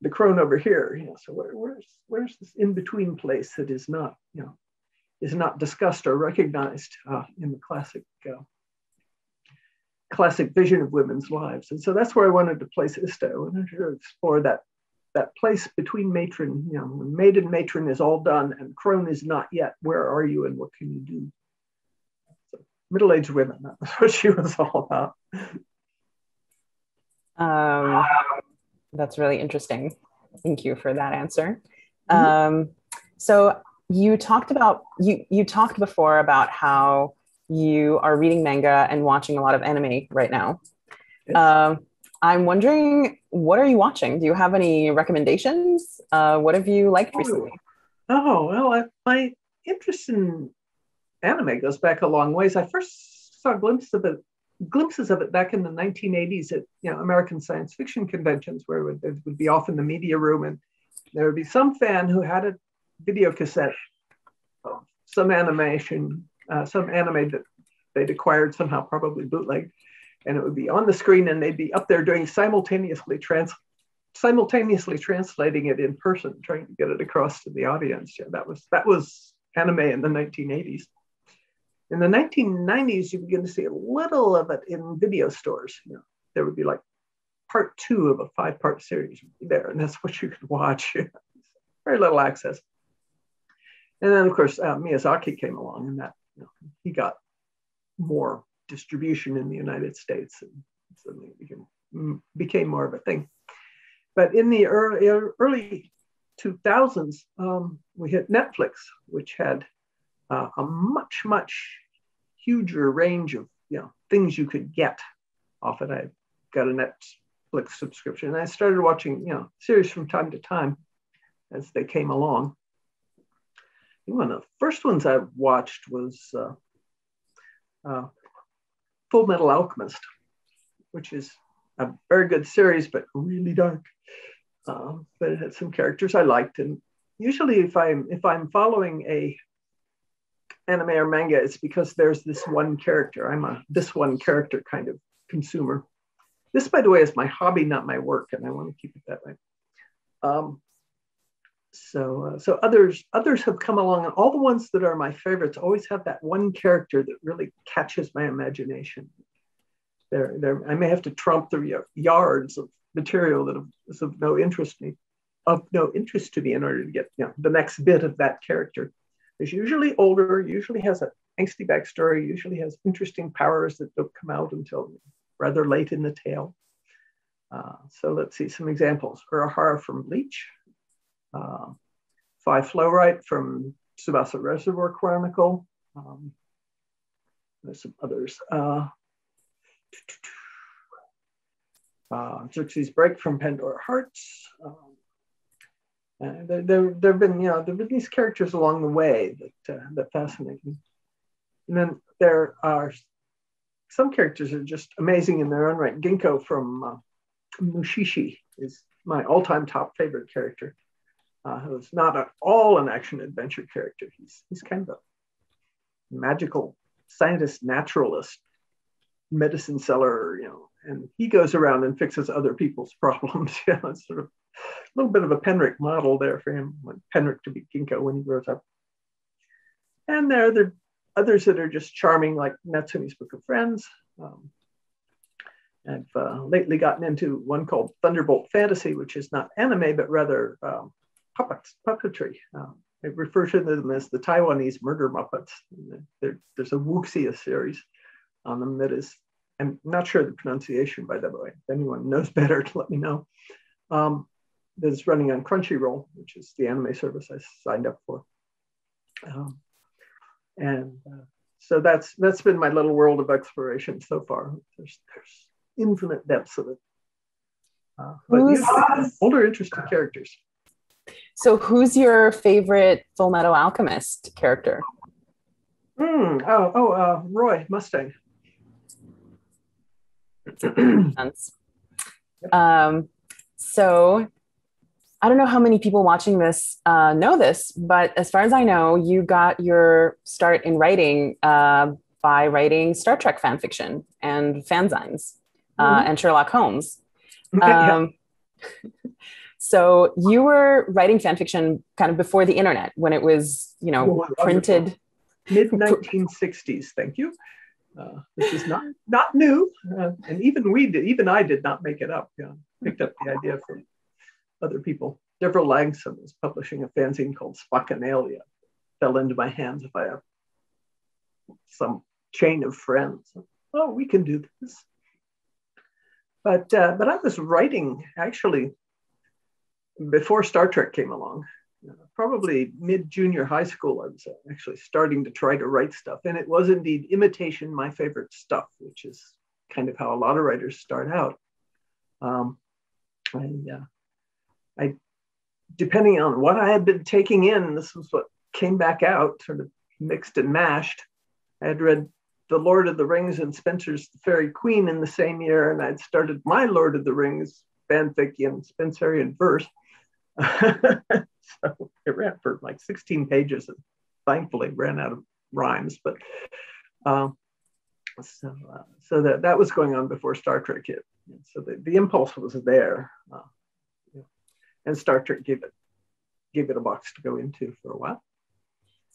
the crone over here. So where's this in-between place that is not discussed or recognized in the classic vision of women's lives? And so that's where I wanted to place Ista. I wanted to explore that place between matron, when maid and matron is all done and crone is not yet. Where are you and what can you do? So, middle-aged women, that's what she was all about. That's really interesting. Thank you for that answer. So you talked before about how you are reading manga and watching a lot of anime right now. Yes. I'm wondering, what are you watching? Do you have any recommendations? What have you liked recently? Oh, well, my interest in anime goes back a long ways. I first saw glimpses of it back in the 1980s at American science fiction conventions, where it would be off in the media room, and there would be some fan who had a video cassette of some anime that they'd acquired somehow, probably bootleg, and it would be on the screen, and they'd be up there doing simultaneously translating it in person, trying to get it across to the audience. Yeah, that was anime in the 1980s. In the 1990s, you begin to see a little of it in video stores. There would be like part 2 of a 5-part series there, and that's what you could watch. Very little access. And then, of course, Miyazaki came along, and that he got more distribution in the United States, and suddenly it became more of a thing. But in the early 2000s, we hit Netflix, which had a much huger range of things you could get off it. I got a Netflix subscription, and I started watching series from time to time as they came along. One of the first ones I watched was Full Metal Alchemist, which is a very good series, but really dark. But it had some characters I liked, and usually if I'm following a anime or manga, it's because there's this one character. I'm a this one character kind of consumer. This, by the way, is my hobby, not my work, and I want to keep it that way. So others have come along, and all the ones that are my favorites always have that one character that really catches my imagination. I may have to tromp through yards of material that is of no interest to me in order to get the next bit of that character. It's usually older, usually has an angsty backstory, usually has interesting powers that don't come out until rather late in the tale. So let's see some examples. Urahara from Bleach, Phi Flowrite from Tsubasa Reservoir Chronicle. There's some others. Xerxes Break from Pandora Hearts. There have been these characters along the way that fascinate me. And then there are some characters that are just amazing in their own right. Ginkgo from Mushishi is my all-time top favorite character. Who's not at all an action-adventure character. He's kind of a magical scientist, naturalist, medicine seller, and he goes around and fixes other people's problems. It's sort of a little bit of a Penric model there for him, Penric to be Ginkgo when he grows up. And there are others that are just charming, like Natsumi's Book of Friends. I've lately gotten into one called Thunderbolt Fantasy, which is not anime, but rather puppetry. I refer to them as the Taiwanese murder Muppets. There's a Wuxia series on them that is, I'm not sure the pronunciation, by the way. If anyone knows better, to let me know. That's running on Crunchyroll, which is the anime service I signed up for. So that's been my little world of exploration so far. There's infinite depths of it. But usually older, interesting characters. So who's your favorite Full Metal Alchemist character? Roy Mustang. So I don't know how many people watching this know this, but as far as I know, you got your start in writing by writing Star Trek fan fiction and fanzines and Sherlock Holmes. So you were writing fan fiction kind of before the internet, when it was, printed. Mid-1960s, thank you. This is not new, and even I did not make it up. Picked up the idea from other people. Deborah Langson was publishing a fanzine called Spacanalia. Fell into my hands by some chain of friends. Oh, we can do this. But I was writing actually before Star Trek came along. probably mid-junior high school, I was actually starting to try to write stuff. And it was indeed imitation my favorite stuff, which is kind of how a lot of writers start out. I depending on what I had been taking in, this was what came back out, sort of mixed and mashed. I had read The Lord of the Rings and Spenser's The Fairy Queen in the same year, and I'd started my Lord of the Rings fanfic in Spenserian verse. So it ran for like 16 pages and thankfully ran out of rhymes. But so that was going on before Star Trek hit. So the impulse was there. And Star Trek gave it a box to go into for a while.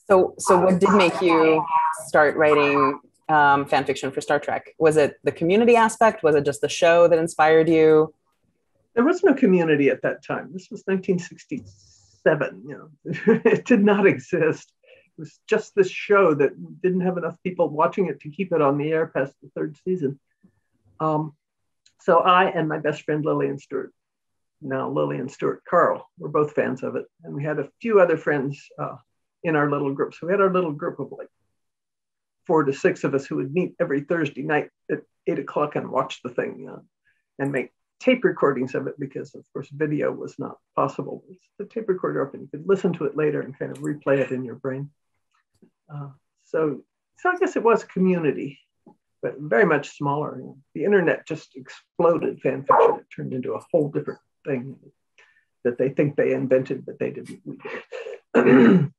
So what did make you start writing fan fiction for Star Trek? Was it the community aspect? Was it just the show that inspired you? There was no community at that time. This was 1967. It did not exist. It was just this show that didn't have enough people watching it to keep it on the air past the third season. So I and my best friend Lillian Stewart, now Lillian Stewart Carl, were both fans of it. And we had a few other friends in our little group. So we had our little group of like 4 to 6 of us who would meet every Thursday night at 8 o'clock and watch the thing and make tape recordings of it, because of course video was not possible. It's the tape recorder up and you could listen to it later and kind of replay it in your brain. So I guess it was community, but very much smaller. The internet just exploded fan fiction. It turned into a whole different thing that they think they invented, but they didn't. We did.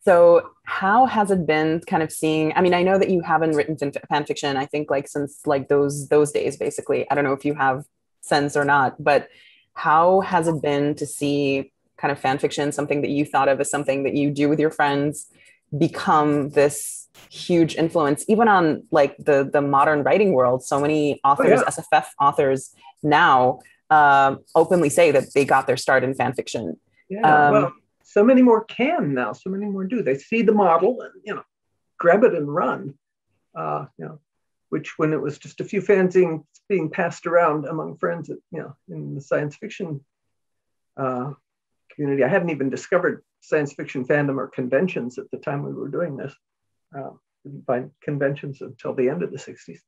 So how has it been kind of seeing, I mean, I know that you haven't written fan fiction, I think like since like those days, basically. I don't know if you have since or not, but how has it been to see kind of fan fiction, something that you thought of as something that you do with your friends, become this huge influence, even on like the modern writing world? So many authors, SFF authors now openly say that they got their start in fan fiction. Well, so many more can now. So many more do. They see the model and grab it and run. Which when it was just a few fanzines being passed around among friends, in the science fiction community, I hadn't even discovered science fiction fandom or conventions at the time we were doing this. Didn't find conventions until the end of the 60s.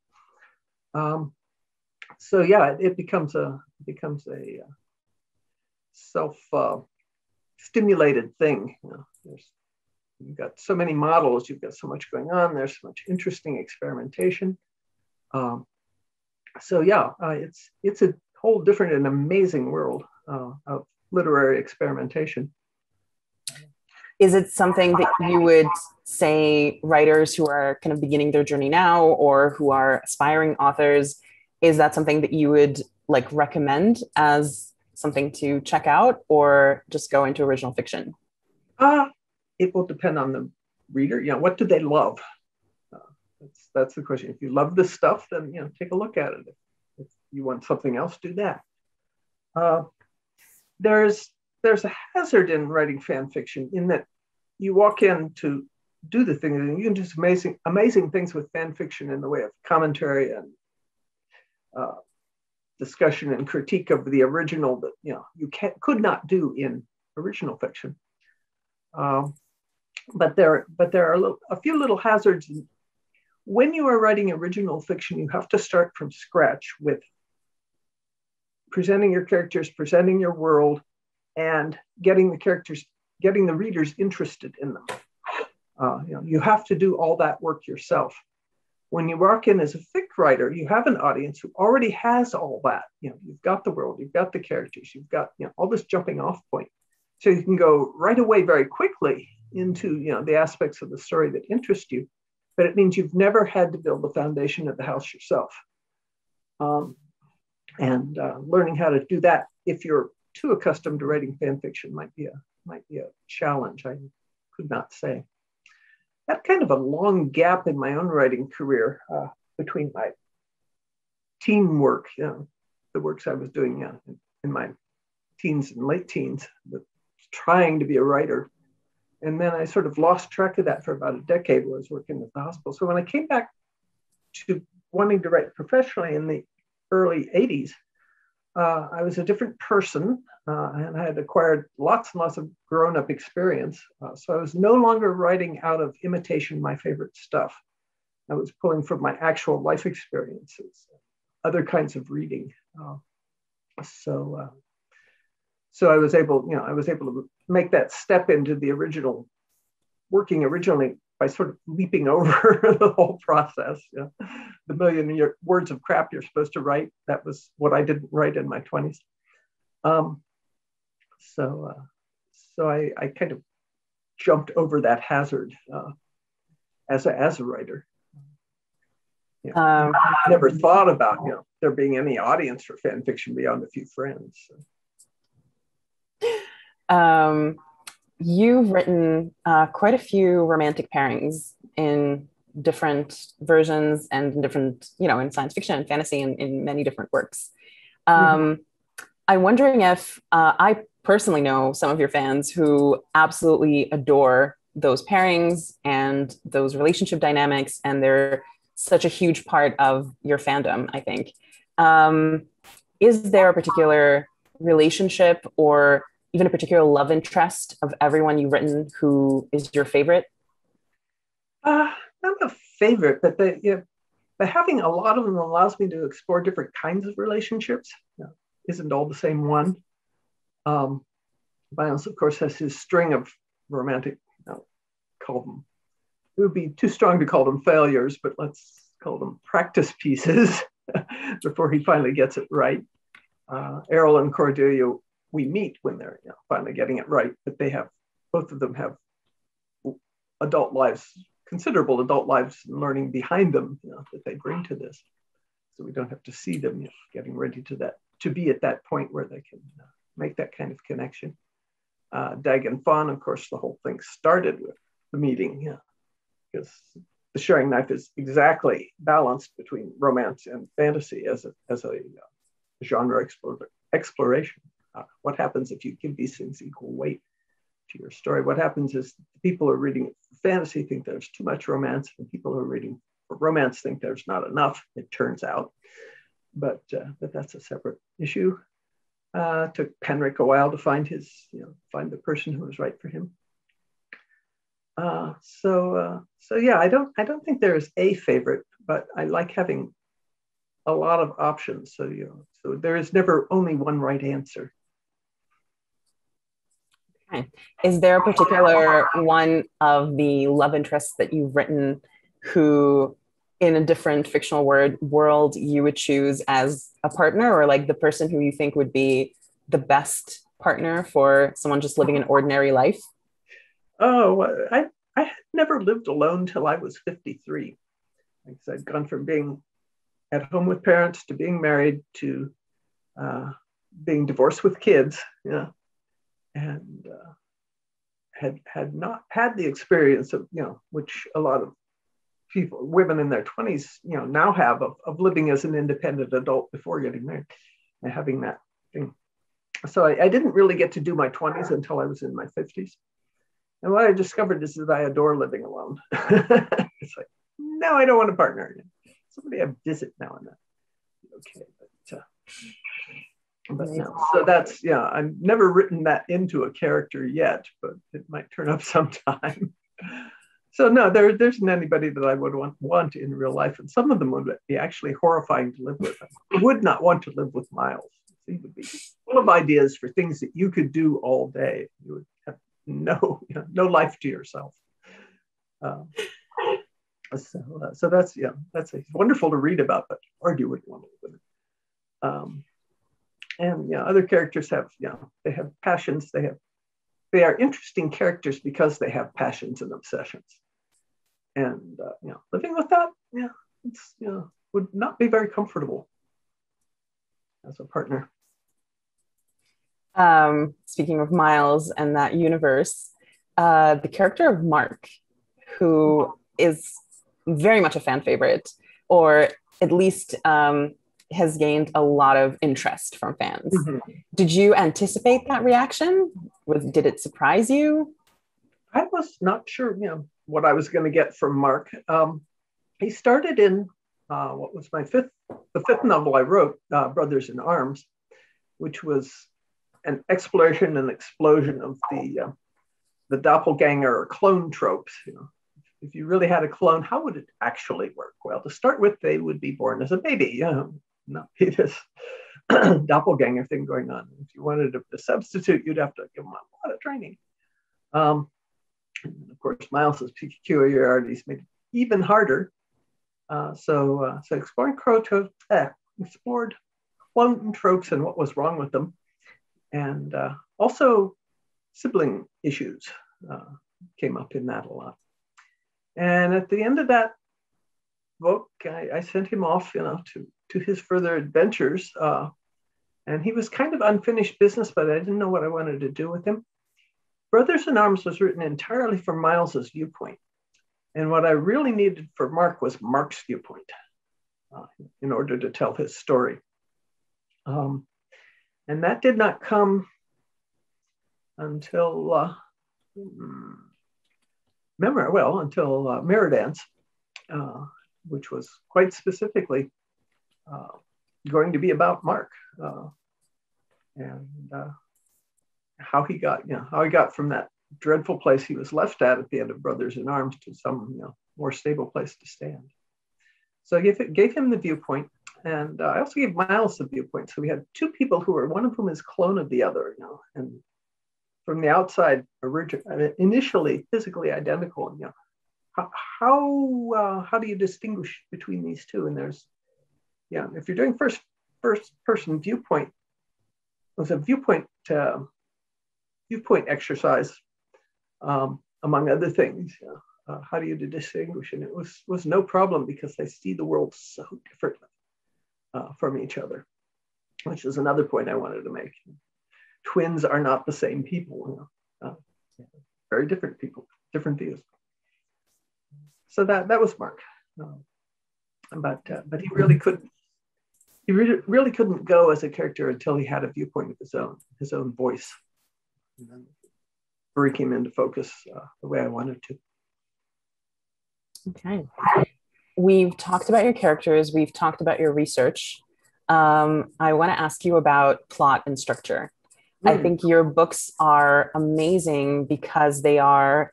So yeah, it becomes a self stimulated thing. You've got so many models, you've got so much going on, there's so much interesting experimentation. So yeah, it's a whole different and amazing world of literary experimentation. Is it something that you would say writers who are kind of beginning their journey now, or who are aspiring authors, is that something that you would like recommend as something to check out, or just go into original fiction? It will depend on the reader. What do they love? That's the question. If you love this stuff, then take a look at it. If you want something else, do that. There's a hazard in writing fan fiction in that you walk in to do the thing, and you can do some amazing things with fan fiction in the way of commentary and discussion and critique of the original that you could not do in original fiction. But there are a few little hazards. When you are writing original fiction, you have to start from scratch with presenting your characters, presenting your world, and getting the readers interested in them. You have to do all that work yourself. When you walk in as a fic writer, you have an audience who already has all that. You've got the world, you've got the characters, you've got all this jumping off point. So you can go right away very quickly into the aspects of the story that interest you, but it means you've never had to build the foundation of the house yourself. And learning how to do that, if you're too accustomed to writing fan fiction, might be a challenge. I could not say. Had kind of a long gap in my own writing career between my teen work, the works I was doing in my teens and late teens, trying to be a writer. And then I sort of lost track of that for about a decade while I was working at the hospital. So when I came back to wanting to write professionally in the early 80s, I was a different person, and I had acquired lots and lots of grown-up experience. So I was no longer writing out of imitation my favorite stuff. I was pulling from my actual life experiences, other kinds of reading. So I was able, to make that step into the original, working originally by sort of leaping over the whole process. The million words of crap you're supposed to write. That was what I didn't write in my 20s. So I kind of jumped over that hazard as a writer. I never thought about there being any audience for fan fiction beyond a few friends. So. You've written quite a few romantic pairings in different versions and in different, in science fiction and fantasy and in many different works. I'm wondering if I personally know some of your fans who absolutely adore those pairings and those relationship dynamics, and they're such a huge part of your fandom, I think. Is there a particular relationship or even a particular love interest of everyone you've written who is your favorite? Not a favorite, but having a lot of them allows me to explore different kinds of relationships. Isn't all the same one. Miles, of course, has his string of romantic, call them, it would be too strong to call them failures, but let's call them practice pieces before he finally gets it right. Errol and Cordelia, we meet when they're finally getting it right, but both of them have adult lives, considerable adult lives and learning behind them that they bring to this. So we don't have to see them getting ready to be at that point where they can make that kind of connection. Dag and Fawn, of course, the whole thing started with the meeting, because the Sharing Knife is exactly balanced between romance and fantasy as a genre exploration. What happens if you give these things equal weight to your story? What happens is the people who are reading fantasy think there's too much romance, and people who are reading romance think there's not enough, it turns out. But that's a separate issue. Took Penrick a while to find find the person who was right for him. So yeah, I don't think there is a favorite, but I like having a lot of options. So there is never only one right answer. Okay. Is there a particular one of the love interests that you've written who, in a different fictional world, you would choose as a partner, or like the person who you think would be the best partner for someone just living an ordinary life? Oh, I had never lived alone till I was 53. Like I said, I'd gone from being at home with parents to being married to being divorced with kids, and had not had the experience of, which a lot of people, women in their 20s, now have of living as an independent adult before getting married and having that thing. So I didn't really get to do my 20s until I was in my 50s. And what I discovered is that I adore living alone. It's like, no, I don't want a partner. Somebody I visit now and then. Okay, but no. So that's, I've never written that into a character yet, but it might turn up sometime. So no, there isn't anybody that I would want in real life. And some of them would be actually horrifying to live with. I would not want to live with Miles. He would be full of ideas for things that you could do all day. You would have no life to yourself. So that's wonderful to read about, but hard you wouldn't want to live with it. And other characters have, they have passions. They are interesting characters because they have passions and obsessions. And living with that, it's would not be very comfortable as a partner. Speaking of Miles and that universe, the character of Mark, who is very much a fan favorite, or at least has gained a lot of interest from fans. Mm-hmm. Did you anticipate that reaction? Did it surprise you? I was not sure, what I was going to get from Mark. He started in what was the fifth novel I wrote, Brothers in Arms, which was an exploration and explosion of the doppelganger or clone tropes. You know, if you really had a clone, how would it actually work? Well, to start with, they would be born as a baby, you know, not be this doppelganger thing going on. If you wanted to substitute, you'd have to give them a lot of training. And of course, Miles's peculiarities made it even harder. So explored clone tropes and what was wrong with them, and also sibling issues came up in that a lot. And at the end of that book, I sent him off, you know, to his further adventures. And he was kind of unfinished business, but I didn't know what I wanted to do with him. Brothers in Arms was written entirely from Miles's viewpoint. And what I really needed for Mark was Mark's viewpoint in order to tell his story. And that did not come until Mirror Dance, which was quite specifically going to be about Mark and how he got from that dreadful place he was left at the end of Brothers in Arms to some, you know, more stable place to stand. So I gave him the viewpoint, and I also gave Miles the viewpoint. So we had two people who were, one of whom is clone of the other, you know, and from the outside, initially physically identical. You know, how do you distinguish between these two? And there's, yeah, if you're doing first person viewpoint, it was a viewpoint exercise, among other things. You know, how do you distinguish? And it was no problem because they see the world so differently from each other, which is another point I wanted to make. Twins are not the same people, you know, very different people, different views. So that was Mark, but he really couldn't. He really couldn't go as a character until he had a viewpoint of his own voice, and then bring him into focus the way I wanted to. Okay. We've talked about your characters. We've talked about your research. I want to ask you about plot and structure. I think your books are amazing because they are,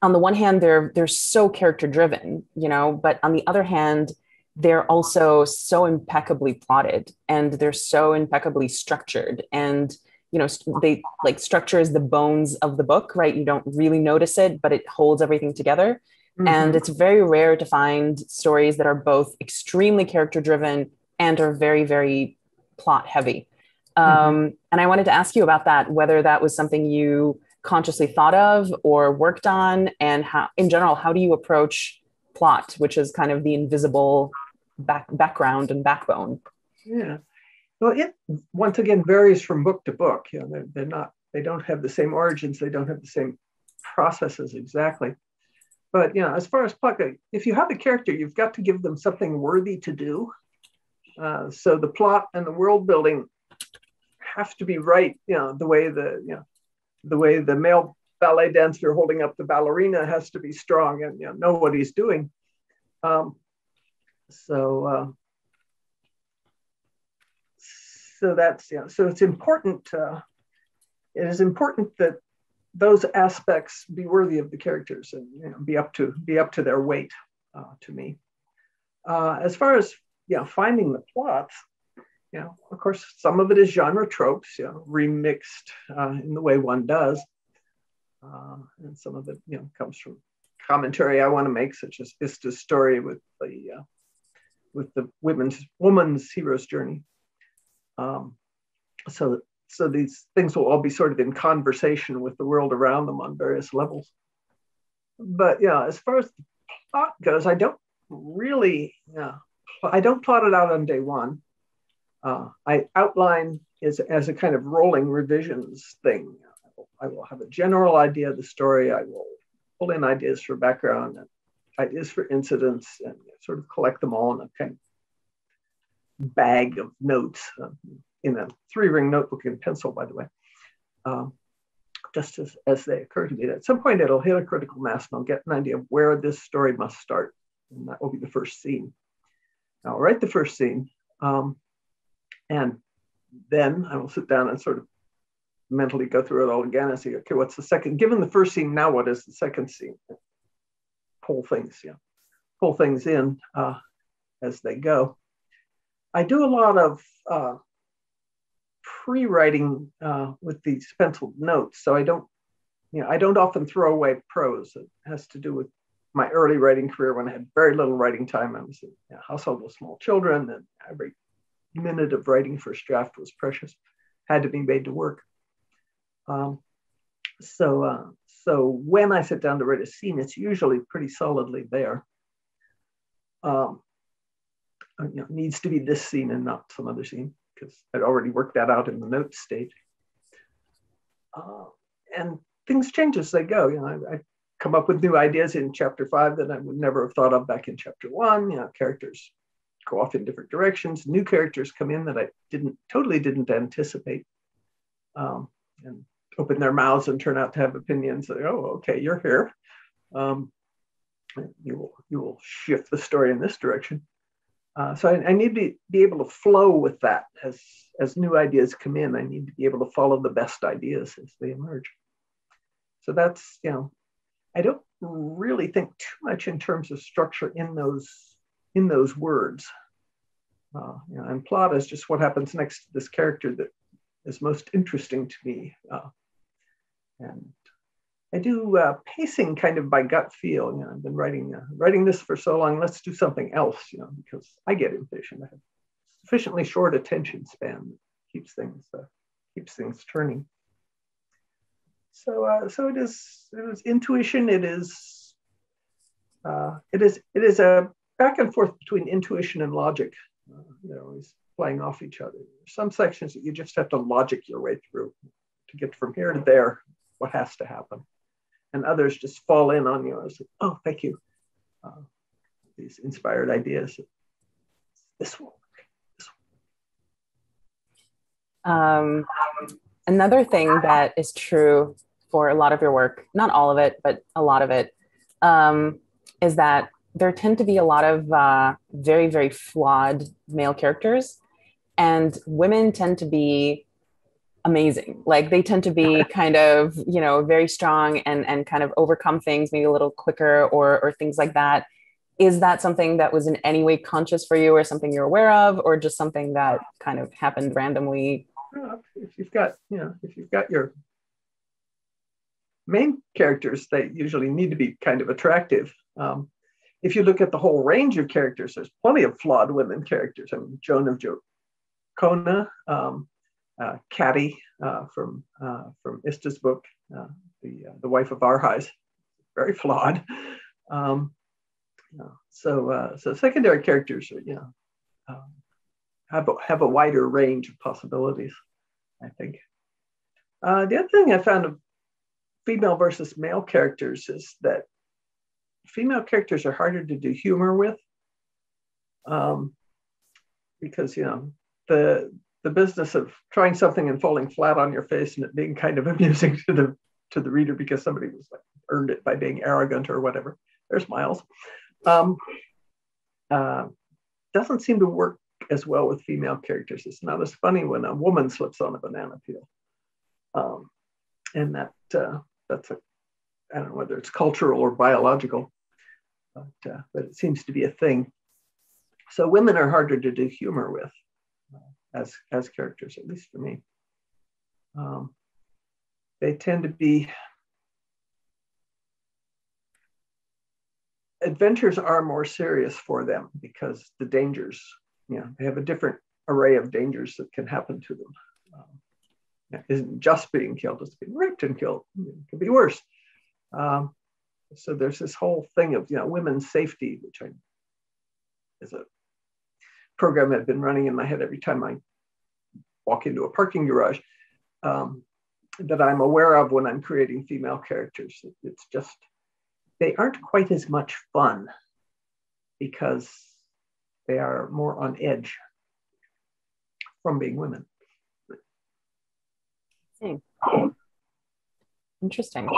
on the one hand, they're so character driven, you know, but on the other hand, they're also so impeccably plotted and they're so impeccably structured. And, you know, they like structure is the bones of the book, right? You don't really notice it, but it holds everything together. Mm-hmm. And it's very rare to find stories that are both extremely character driven and are very, very plot heavy. And I wanted to ask you about that, whether that was something you consciously thought of or worked on, and how, in general, how do you approach plot, which is kind of the invisible background and backbone? Yeah, well, it once again varies from book to book. You know, they don't have the same origins, they don't have the same processes exactly. But, you know, as far as plot, if you have a character, you've got to give them something worthy to do. So the plot and the world building have to be right. You know, the way the male ballet dancer holding up the ballerina has to be strong and, you know what he's doing. So that's, you know, so it's important. It is important that those aspects be worthy of the characters and, you know, be up to their weight to me. As far as, you know, finding the plots, you know, of course, some of it is genre tropes, you know, remixed in the way one does. And some of it, you know, comes from commentary I want to make, such as Ista's story with the woman's hero's journey. So these things will all be sort of in conversation with the world around them on various levels. But yeah, as far as the plot goes, I don't plot it out on day one. I outline as a kind of rolling revisions thing. I will have a general idea of the story. I will pull in ideas for background and ideas for incidents and sort of collect them all in a kind of bag of notes in a 3-ring notebook in pencil, by the way, just as they occur to me. At some point, it'll hit a critical mass and I'll get an idea of where this story must start. And that will be the first scene. I'll write the first scene. And then I will sit down and sort of mentally go through it all again and say, okay, what's the second? Given the first scene, now what is the second scene? Pull things in as they go. I do a lot of pre-writing with these penciled notes, so I don't often throw away prose. It has to do with my early writing career when I had very little writing time. I was in a household with small children, and every minute of writing first draft was precious, had to be made to work. So when I sit down to write a scene, it's usually pretty solidly there. It needs to be this scene and not some other scene, because I'd already worked that out in the notes stage. And things change as they go. I come up with new ideas in chapter 5 that I would never have thought of back in chapter 1. Characters go off in different directions. New characters come in that I totally didn't anticipate, and open their mouths and turn out to have opinions. Like, oh, okay, you're here. You will shift the story in this direction. So I need to be able to flow with that as new ideas come in. I need to be able to follow the best ideas as they emerge. So that's, I don't really think too much in terms of structure in those words. And plot is just what happens next to this character that is most interesting to me. And I do pacing kind of by gut feel. I've been writing this for so long. Let's do something else, because I get impatient. I have sufficiently short attention span that keeps things turning. So it is intuition. It is a back and forth between intuition and logic. They're always playing off each other. There's some sections that you just have to logic your way through to get from here to there. What has to happen, and others just fall in on you. I was like, oh, thank you. These inspired ideas. This will work. Another thing that is true for a lot of your work, not all of it, but a lot of it, is that there tend to be a lot of very, very flawed male characters, and women tend to be amazing. Like they tend to be kind of, very strong and kind of overcome things maybe a little quicker or things like that. Is that something that was in any way conscious for you, or something you're aware of, or just something that kind of happened randomly? If you've got your main characters, they usually need to be kind of attractive. If you look at the whole range of characters, there's plenty of flawed women characters. I mean, Joan of Jocona, Caddy from Ista's book, the wife of Arhais, very flawed. So secondary characters are, have a wider range of possibilities, I think. The other thing I found of female versus male characters is that female characters are harder to do humor with, because the business of trying something and falling flat on your face and it being kind of amusing to the reader because somebody was like earned it by being arrogant or whatever. There's Miles. Doesn't seem to work as well with female characters. It's not as funny when a woman slips on a banana peel. And that's I don't know whether it's cultural or biological, but it seems to be a thing. So women are harder to do humor with as characters, at least for me. They tend to be, adventures are more serious for them because the dangers, they have a different array of dangers that can happen to them. It isn't just being killed, it's being raped and killed. It could be worse. So there's this whole thing of women's safety, which is a program that I've been running in my head every time I walk into a parking garage, that I'm aware of when I'm creating female characters. It's just, they aren't quite as much fun because they are more on edge from being women. Interesting.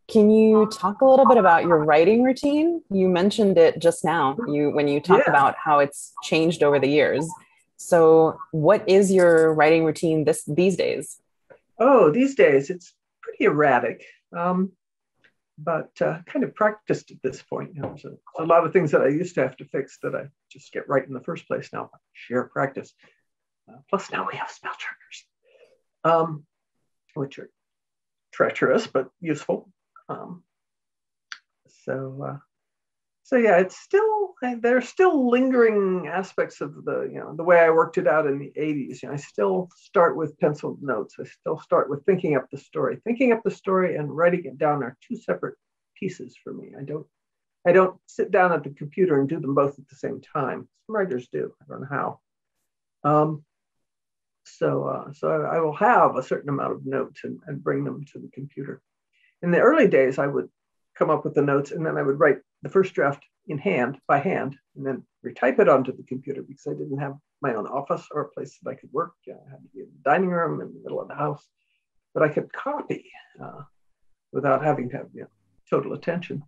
Can you talk a little bit about your writing routine? You mentioned it just now when you talked about how it's changed over the years. So what is your writing routine these days? Oh, these days it's pretty erratic, but kind of practiced at this point. So a lot of things that I used to have to fix that I just get right in the first place now. Sheer practice. Plus now we have spell checkers, which are treacherous but useful. So yeah, it's still, there's still lingering aspects of the way I worked it out in the 80s. I still start with penciled notes. I still start with thinking up the story. Thinking up the story and writing it down are two separate pieces for me. I don't sit down at the computer and do them both at the same time. Some writers do. I don't know how. So I will have a certain amount of notes and bring them to the computer. In the early days, I would come up with the notes and then I would write the first draft by hand, and then retype it onto the computer because I didn't have my own office or a place that I could work. I had to be in the dining room in the middle of the house, but I could copy without having to have total attention.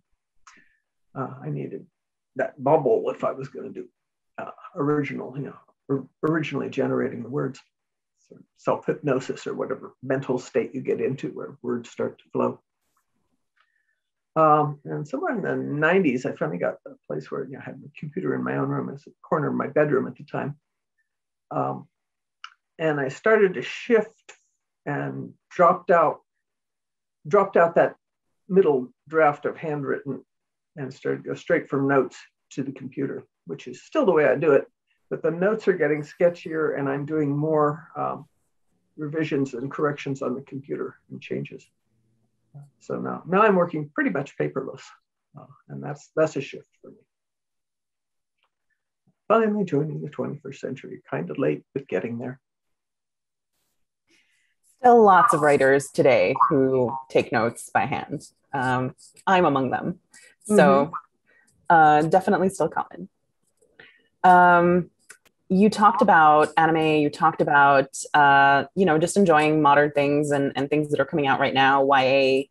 I needed that bubble if I was going to do originally generating the words. Sort of self-hypnosis or whatever mental state you get into where words start to flow. And somewhere in the 90s, I finally got a place where I had a computer in my own room as a corner of my bedroom at the time. And I started to shift and dropped out that middle draft of handwritten and started to go straight from notes to the computer, which is still the way I do it. But the notes are getting sketchier and I'm doing more revisions and corrections on the computer and changes. So now I'm working pretty much paperless, and that's a shift for me. Finally joining the 21st century, kind of late, but getting there. Still lots of writers today who take notes by hand. I'm among them. So definitely still common. You talked about anime, you talked about, just enjoying modern things and things that are coming out right now, YA.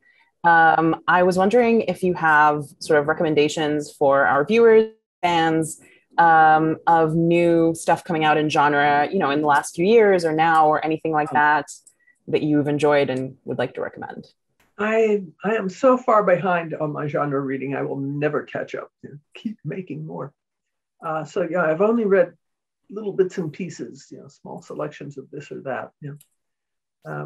I was wondering if you have sort of recommendations for our viewers, fans, of new stuff coming out in genre, in the last few years or now or anything like that you've enjoyed and would like to recommend. I am so far behind on my genre reading, I will never catch up. Keep making more. I've only read little bits and pieces, small selections of this or that.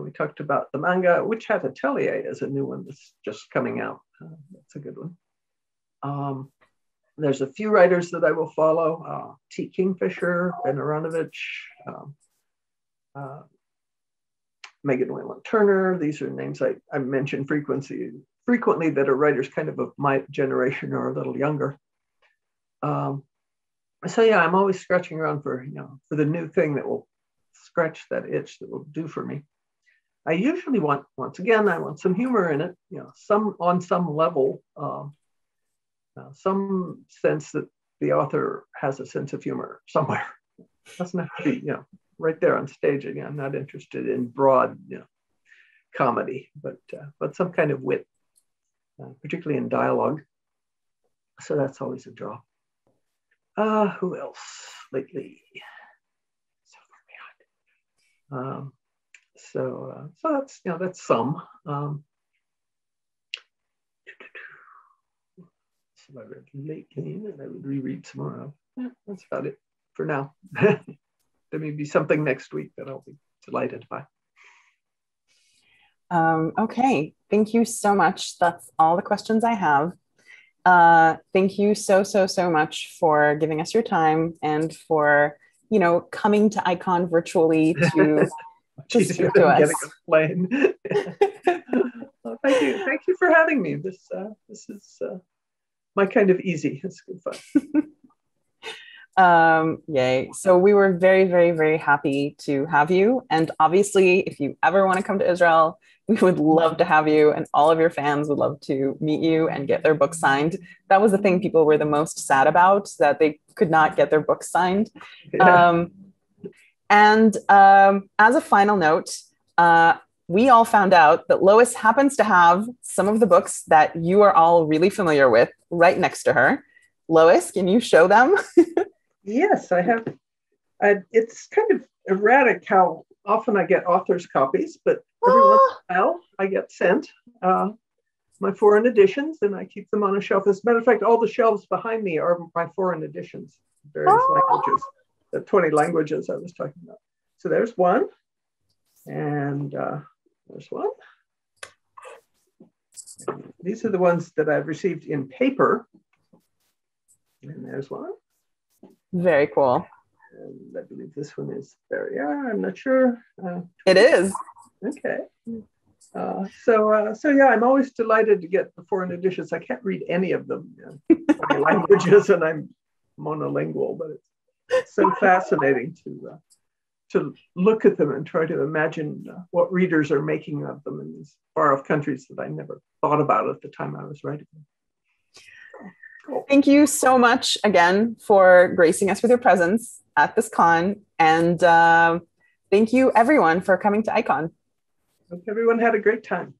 We talked about the manga, Witch Hat Atelier is a new one that's just coming out. That's a good one. There's a few writers that I will follow. T. Kingfisher, Ben Aronovich, Megan Wayland Turner. These are names I mention frequently that are writers kind of my generation or a little younger. I'm always scratching around for the new thing that will scratch that itch that will do for me. I usually want some humor in it, on some level, some sense that the author has a sense of humor somewhere. It doesn't have to be, right there on stage. Again, I'm not interested in broad, comedy, but some kind of wit, particularly in dialogue. So that's always a draw. Who else lately? So far behind. So that's some. So I read lately, and I would reread some more of. Yeah, that's about it for now. There may be something next week that I'll be delighted by. Okay, thank you so much. That's all the questions I have. Thank you so much for giving us your time and for, coming to Icon virtually to speak to us. Well, thank you for having me. This is my kind of easy. It's good fun. Yay. So we were very, very, very happy to have you. And obviously, if you ever want to come to Israel, we would love to have you, and all of your fans would love to meet you and get their books signed. That was the thing people were the most sad about, that they could not get their books signed. Yeah. As a final note, we all found out that Lois happens to have some of the books that you are all really familiar with right next to her. Lois, can you show them? Yes, I have It's kind of erratic how often I get author's copies, but every once in a while I get sent my foreign editions, and I keep them on a shelf. As a matter of fact, all the shelves behind me are my foreign editions, various languages, the 20 languages I was talking about. So there's one, and there's one. And these are the ones that I've received in paper, and there's one. Very cool. And I believe this one is מבריאר. I'm not sure. It is. Okay. So yeah, I'm always delighted to get the foreign editions. I can't read any of them in languages, and I'm monolingual, but it's so fascinating to look at them and try to imagine what readers are making of them in these far-off countries that I never thought about at the time I was writing them. Cool. Thank you so much again for gracing us with your presence at this con, and thank you everyone for coming to Icon. Hope everyone had a great time.